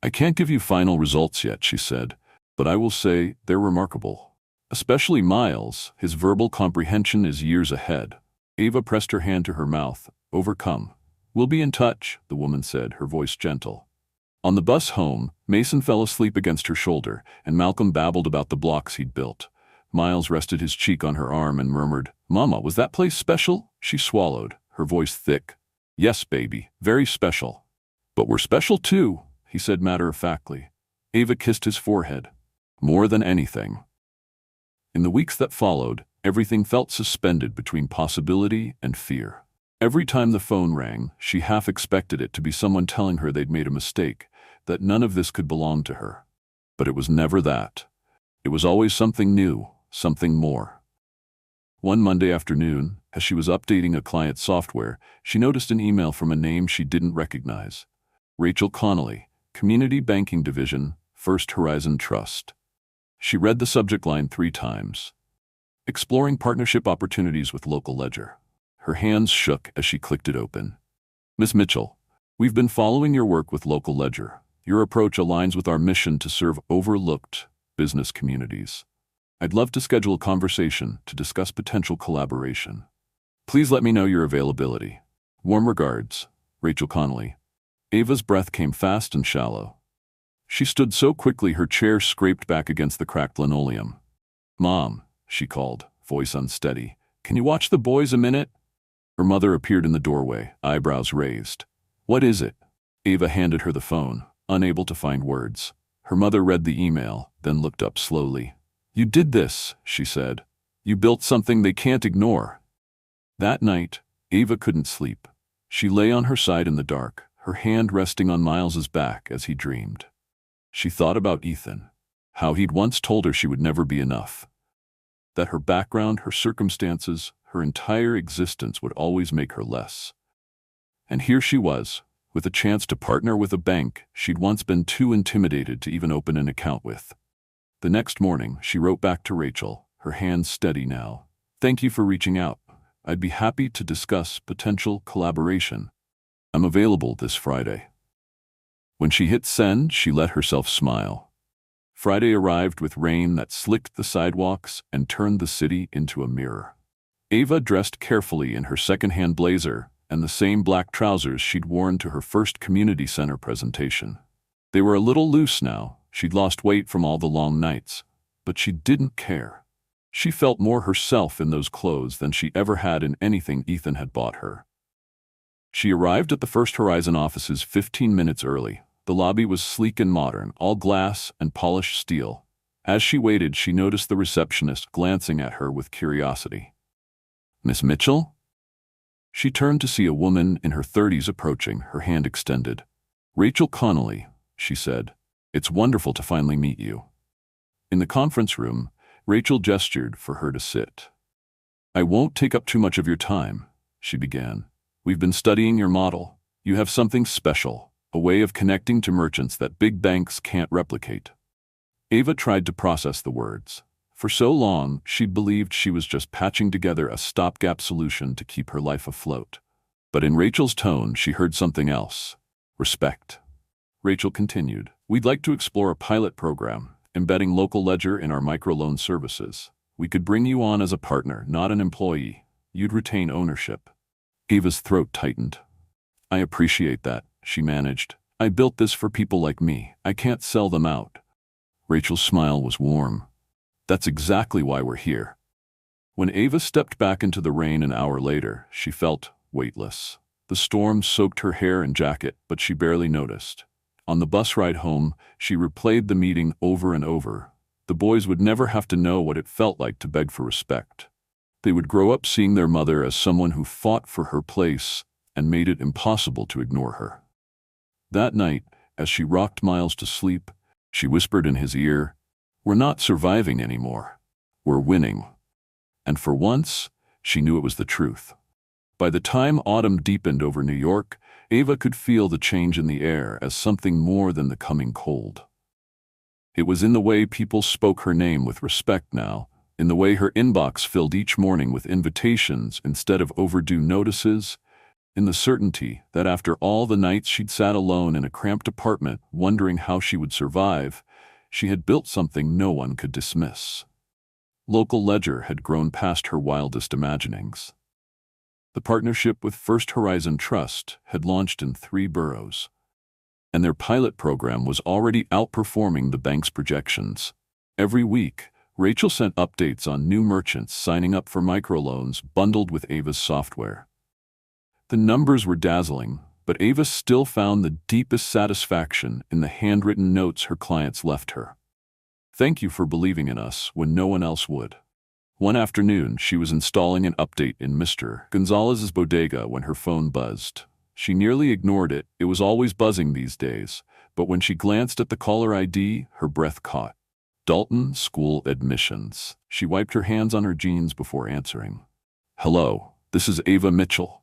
I can't give you final results yet, she said, but I will say they're remarkable. Especially Miles, his verbal comprehension is years ahead. Ava pressed her hand to her mouth, overcome. We'll be in touch, the woman said, her voice gentle. On the bus home, Mason fell asleep against her shoulder, and Malcolm babbled about the blocks he'd built. Miles rested his cheek on her arm and murmured, Mama, was that place special? She swallowed, her voice thick. Yes, baby, very special. But we're special too, he said matter-of-factly. Ava kissed his forehead. More than anything. In the weeks that followed, everything felt suspended between possibility and fear. Every time the phone rang, she half expected it to be someone telling her they'd made a mistake, that none of this could belong to her. But it was never that. It was always something new, something more. One Monday afternoon, as she was updating a client's software, she noticed an email from a name she didn't recognize. Rachel Connolly, Community Banking Division, First Horizon Trust. She read the subject line 3 times. Exploring partnership opportunities with local ledger. Her hands shook as she clicked it open. Miss Mitchell, we've been following your work with local ledger. Your approach aligns with our mission to serve overlooked business communities. I'd love to schedule a conversation to discuss potential collaboration. Please let me know your availability. Warm regards, Rachel Connolly. Ava's breath came fast and shallow. She stood so quickly her chair scraped back against the cracked linoleum. "Mom," she called, voice unsteady. "Can you watch the boys a minute?" Her mother appeared in the doorway, eyebrows raised. "What is it?" Ava handed her the phone, unable to find words. Her mother read the email, then looked up slowly. "You did this," she said. "You built something they can't ignore." That night, Ava couldn't sleep. She lay on her side in the dark, her hand resting on Miles's back as he dreamed. She thought about Ethan, how he'd once told her she would never be enough, that her background, her circumstances, her entire existence would always make her less. And here she was, with a chance to partner with a bank she'd once been too intimidated to even open an account with. The next morning, she wrote back to Rachel, her hands steady now. "Thank you for reaching out. I'd be happy to discuss potential collaboration. I'm available this Friday." When she hit send, she let herself smile. Friday arrived with rain that slicked the sidewalks and turned the city into a mirror. Ava dressed carefully in her second-hand blazer and the same black trousers she'd worn to her first community center presentation. They were a little loose now. She'd lost weight from all the long nights, but she didn't care. She felt more herself in those clothes than she ever had in anything Ethan had bought her. She arrived at the First Horizon offices 15 minutes early. The lobby was sleek and modern, all glass and polished steel. As she waited, she noticed the receptionist glancing at her with curiosity. "Miss Mitchell?" She turned to see a woman in her 30s approaching, her hand extended. "Rachel Connolly," she said. "It's wonderful to finally meet you." In the conference room, Rachel gestured for her to sit. "I won't take up too much of your time," she began. "We've been studying your model. You have something special, a way of connecting to merchants that big banks can't replicate." Ava tried to process the words. For so long, she'd believed she was just patching together a stopgap solution to keep her life afloat. But in Rachel's tone, she heard something else. Respect. Rachel continued, "We'd like to explore a pilot program, embedding local ledger in our microloan services. We could bring you on as a partner, not an employee. You'd retain ownership." Ava's throat tightened. "I appreciate that," she managed. "I built this for people like me. I can't sell them out." Rachel's smile was warm. "That's exactly why we're here." When Ava stepped back into the rain an hour later, she felt weightless. The storm soaked her hair and jacket, but she barely noticed. On the bus ride home, she replayed the meeting over and over. The boys would never have to know what it felt like to beg for respect. They would grow up seeing their mother as someone who fought for her place and made it impossible to ignore her. That night, as she rocked Miles to sleep, she whispered in his ear, "We're not surviving anymore. We're winning." And for once, she knew it was the truth. By the time autumn deepened over New York, Ava could feel the change in the air as something more than the coming cold. It was in the way people spoke her name with respect now, in the way her inbox filled each morning with invitations instead of overdue notices, in the certainty that after all the nights she'd sat alone in a cramped apartment wondering how she would survive, she had built something no one could dismiss. Local ledger had grown past her wildest imaginings. The partnership with First Horizon Trust had launched in 3 boroughs, and their pilot program was already outperforming the bank's projections. Every week, Rachel sent updates on new merchants signing up for microloans bundled with Ava's software. The numbers were dazzling, but Ava still found the deepest satisfaction in the handwritten notes her clients left her. "Thank you for believing in us when no one else would." One afternoon, she was installing an update in Mr. Gonzalez's bodega when her phone buzzed. She nearly ignored it. It was always buzzing these days, but when she glanced at the caller ID, her breath caught. Dalton School Admissions. She wiped her hands on her jeans before answering. "Hello, this is Ava Mitchell."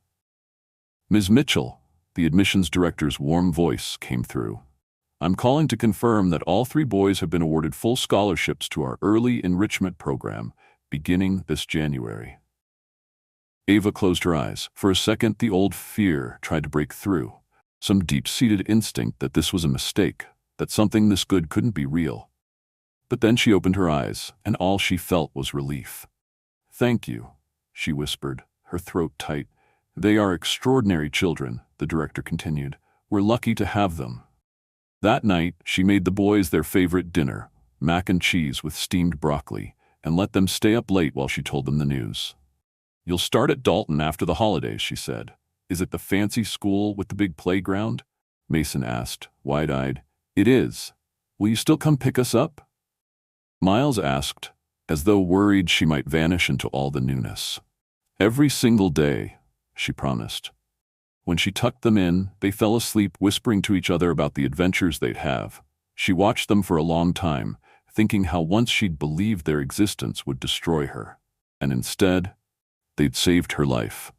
"Ms. Mitchell," the admissions director's warm voice came through. "I'm calling to confirm that all 3 boys have been awarded full scholarships to our early enrichment program, beginning this January." Ava closed her eyes. For a second, the old fear tried to break through. Some deep-seated instinct that this was a mistake, that something this good couldn't be real. But then she opened her eyes, and all she felt was relief. "Thank you," she whispered, her throat tight. "They are extraordinary children," the director continued. We're lucky to have them." That night, she made the boys their favorite dinner, mac and cheese with steamed broccoli, and let them stay up late while she told them the news. "You'll start at Dalton after the holidays," she said. "Is it the fancy school with the big playground?" Mason asked, wide-eyed. "It is. Will you still come pick us up?" Miles asked, as though worried she might vanish into all the newness. "Every single day," she promised. When she tucked them in, they fell asleep whispering to each other about the adventures they'd have. She watched them for a long time, thinking how once she'd believed their existence would destroy her. And instead, they'd saved her life.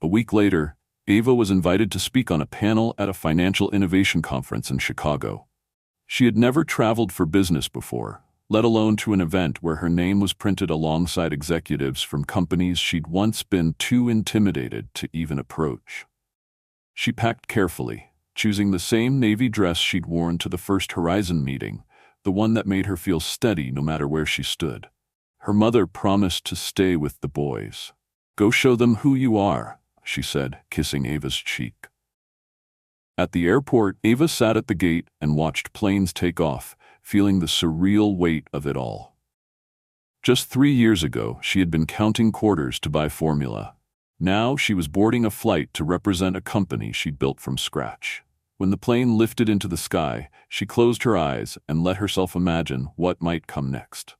A week later, Ava was invited to speak on a panel at a financial innovation conference in Chicago. She had never traveled for business before, let alone to an event where her name was printed alongside executives from companies she'd once been too intimidated to even approach. She packed carefully, choosing the same navy dress she'd worn to the First Horizon meeting, the one that made her feel steady no matter where she stood. Her mother promised to stay with the boys. "Go show them who you are," she said, kissing Ava's cheek. At the airport, Ava sat at the gate and watched planes take off, feeling the surreal weight of it all. Just 3 years ago, she had been counting quarters to buy formula. Now she was boarding a flight to represent a company she'd built from scratch. When the plane lifted into the sky, she closed her eyes and let herself imagine what might come next.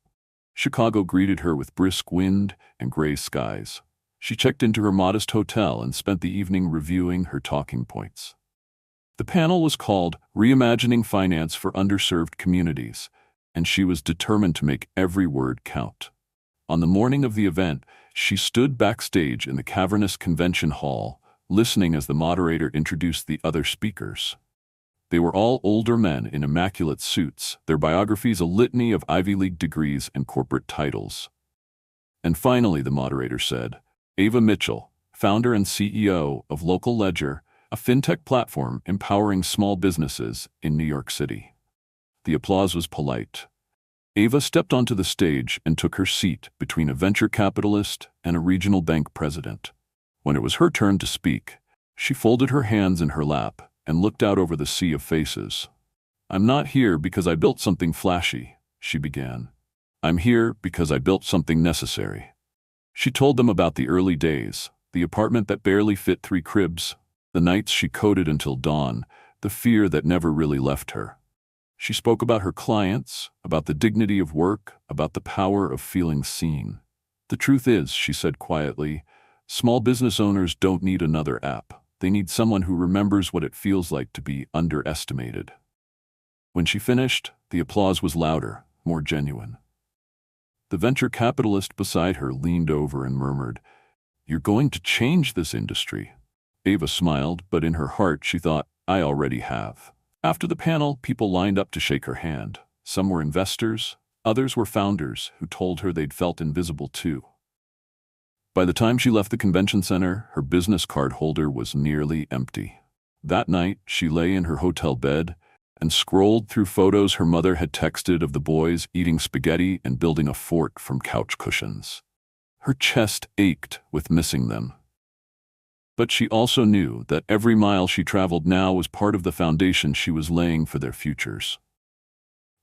Chicago greeted her with brisk wind and gray skies. She checked into her modest hotel and spent the evening reviewing her talking points. The panel was called Reimagining Finance for Underserved Communities, and she was determined to make every word count. On the morning of the event, she stood backstage in the cavernous convention hall, listening as the moderator introduced the other speakers. They were all older men in immaculate suits, their biographies a litany of Ivy League degrees and corporate titles. And finally, the moderator said, "Ava Mitchell, founder and CEO of Local Ledger, a fintech platform empowering small businesses in New York City." The applause was polite. Ava stepped onto the stage and took her seat between a venture capitalist and a regional bank president. When it was her turn to speak, she folded her hands in her lap and looked out over the sea of faces. "I'm not here because I built something flashy," she began. "I'm here because I built something necessary." She told them about the early days, the apartment that barely fit 3 cribs, the nights she coded until dawn, the fear that never really left her. She spoke about her clients, about the dignity of work, about the power of feeling seen. "The truth is," she said quietly, "small business owners don't need another app. They need someone who remembers what it feels like to be underestimated." When she finished, the applause was louder, more genuine. The venture capitalist beside her leaned over and murmured, "You're going to change this industry." Ava smiled, but in her heart she thought, "I already have." After the panel, people lined up to shake her hand. Some were investors, others were founders who told her they'd felt invisible too. By the time she left the convention center, her business card holder was nearly empty. That night, she lay in her hotel bed and scrolled through photos her mother had texted of the boys eating spaghetti and building a fort from couch cushions. Her chest ached with missing them. But she also knew that every mile she traveled now was part of the foundation she was laying for their futures.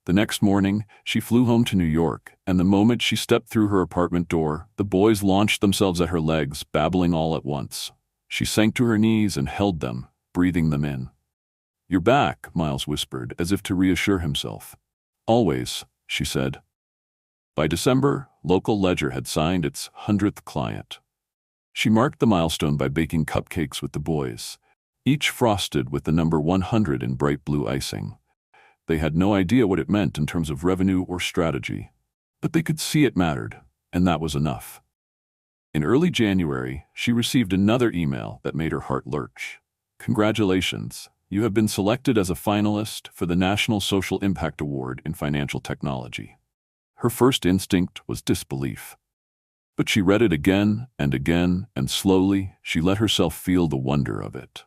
The next morning, she flew home to New York, and the moment she stepped through her apartment door, the boys launched themselves at her legs, babbling all at once. She sank to her knees and held them, breathing them in. "You're back," Miles whispered, as if to reassure himself. "Always," she said. By December, Local Ledger had signed its 100th client. She marked the milestone by baking cupcakes with the boys, each frosted with the number 100 in bright blue icing. They had no idea what it meant in terms of revenue or strategy, but they could see it mattered, and that was enough. In early January, she received another email that made her heart lurch. "Congratulations, you have been selected as a finalist for the National Social Impact Award in Financial Technology." Her first instinct was disbelief. But she read it again, and slowly she let herself feel the wonder of it.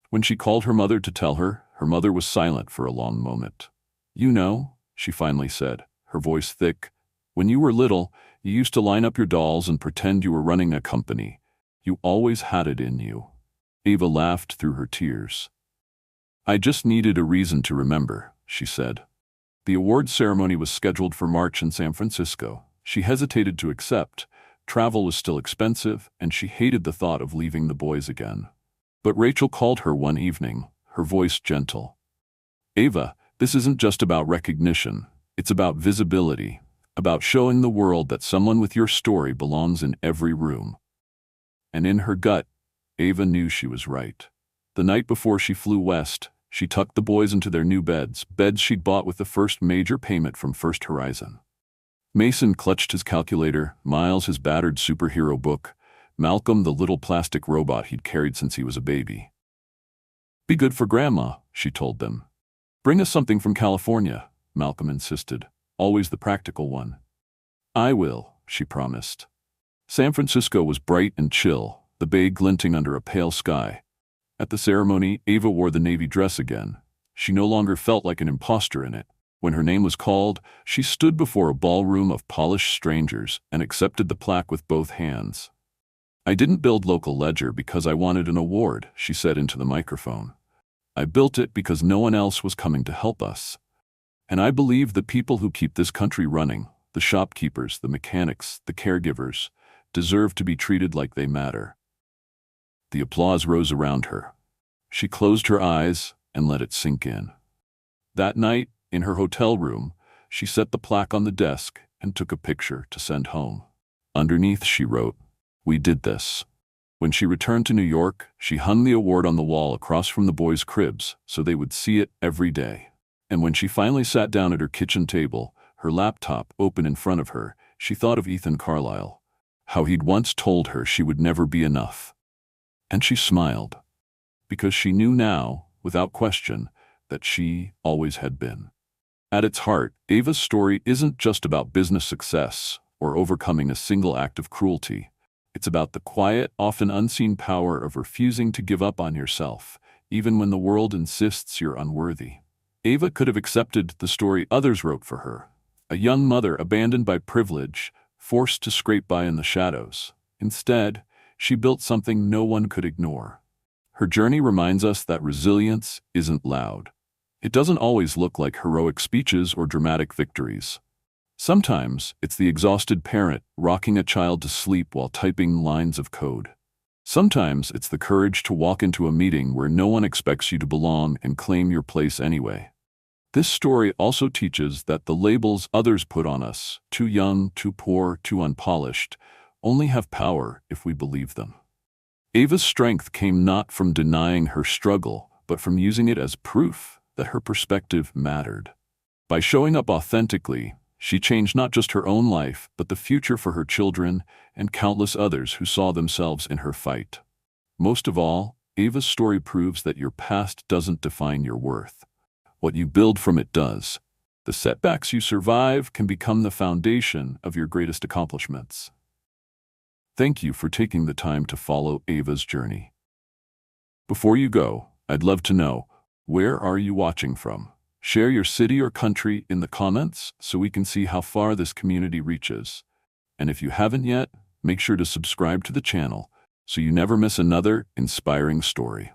When she called her mother to tell her, her mother was silent for a long moment. "You know," she finally said, her voice thick, "when you were little, you used to line up your dolls and pretend you were running a company. You always had it in you." Ava laughed through her tears. I just needed a reason to remember, she said. The award ceremony was scheduled for March in San Francisco. She hesitated to accept. Travel was still expensive, and she hated the thought of leaving the boys again. But Rachel called her one evening, her voice gentle. Ava, this isn't just about recognition. It's about visibility, about showing the world that someone with your story belongs in every room. And in her gut, Ava knew she was right. The night before she flew west, she tucked the boys into their new beds she'd bought with the first major payment from First Horizon. Mason clutched his calculator, Miles his battered superhero book, Malcolm the little plastic robot he'd carried since he was a baby. Be good for Grandma, she told them. Bring us something from California, Malcolm insisted, always the practical one. I will, she promised. San Francisco was bright and chill, the bay glinting under a pale sky. At the ceremony, Ava wore the navy dress again. She no longer felt like an imposter in it. When her name was called, she stood before a ballroom of polished strangers and accepted the plaque with both hands. I didn't build Local Ledger because I wanted an award, she said into the microphone. I built it because no one else was coming to help us. And I believe the people who keep this country running, the shopkeepers, the mechanics, the caregivers, deserve to be treated like they matter. The applause rose around her. She closed her eyes and let it sink in. That night, in her hotel room, she set the plaque on the desk and took a picture to send home. Underneath, she wrote, "We did this." When she returned to New York, she hung the award on the wall across from the boys' cribs so they would see it every day. And when she finally sat down at her kitchen table, her laptop open in front of her, she thought of Ethan Carlisle, how he'd once told her she would never be enough. And she smiled, because she knew now, without question, that she always had been. At its heart, Ava's story isn't just about business success or overcoming a single act of cruelty. It's about the quiet, often unseen power of refusing to give up on yourself, even when the world insists you're unworthy. Ava could have accepted the story others wrote for her, a young mother abandoned by privilege, forced to scrape by in the shadows. Instead, she built something no one could ignore. Her journey reminds us that resilience isn't loud. It doesn't always look like heroic speeches or dramatic victories. Sometimes it's the exhausted parent rocking a child to sleep while typing lines of code. Sometimes it's the courage to walk into a meeting where no one expects you to belong and claim your place anyway. This story also teaches that the labels others put on us, too young, too poor, too unpolished, only have power if we believe them. Ava's strength came not from denying her struggle, but from using it as proof that her perspective mattered. By showing up authentically, she changed not just her own life, but the future for her children and countless others who saw themselves in her fight. Most of all, Ava's story proves that your past doesn't define your worth. What you build from it does. The setbacks you survive can become the foundation of your greatest accomplishments. Thank you for taking the time to follow Ava's journey. Before you go, I'd love to know, where are you watching from? Share your city or country in the comments so we can see how far this community reaches. And if you haven't yet, make sure to subscribe to the channel so you never miss another inspiring story.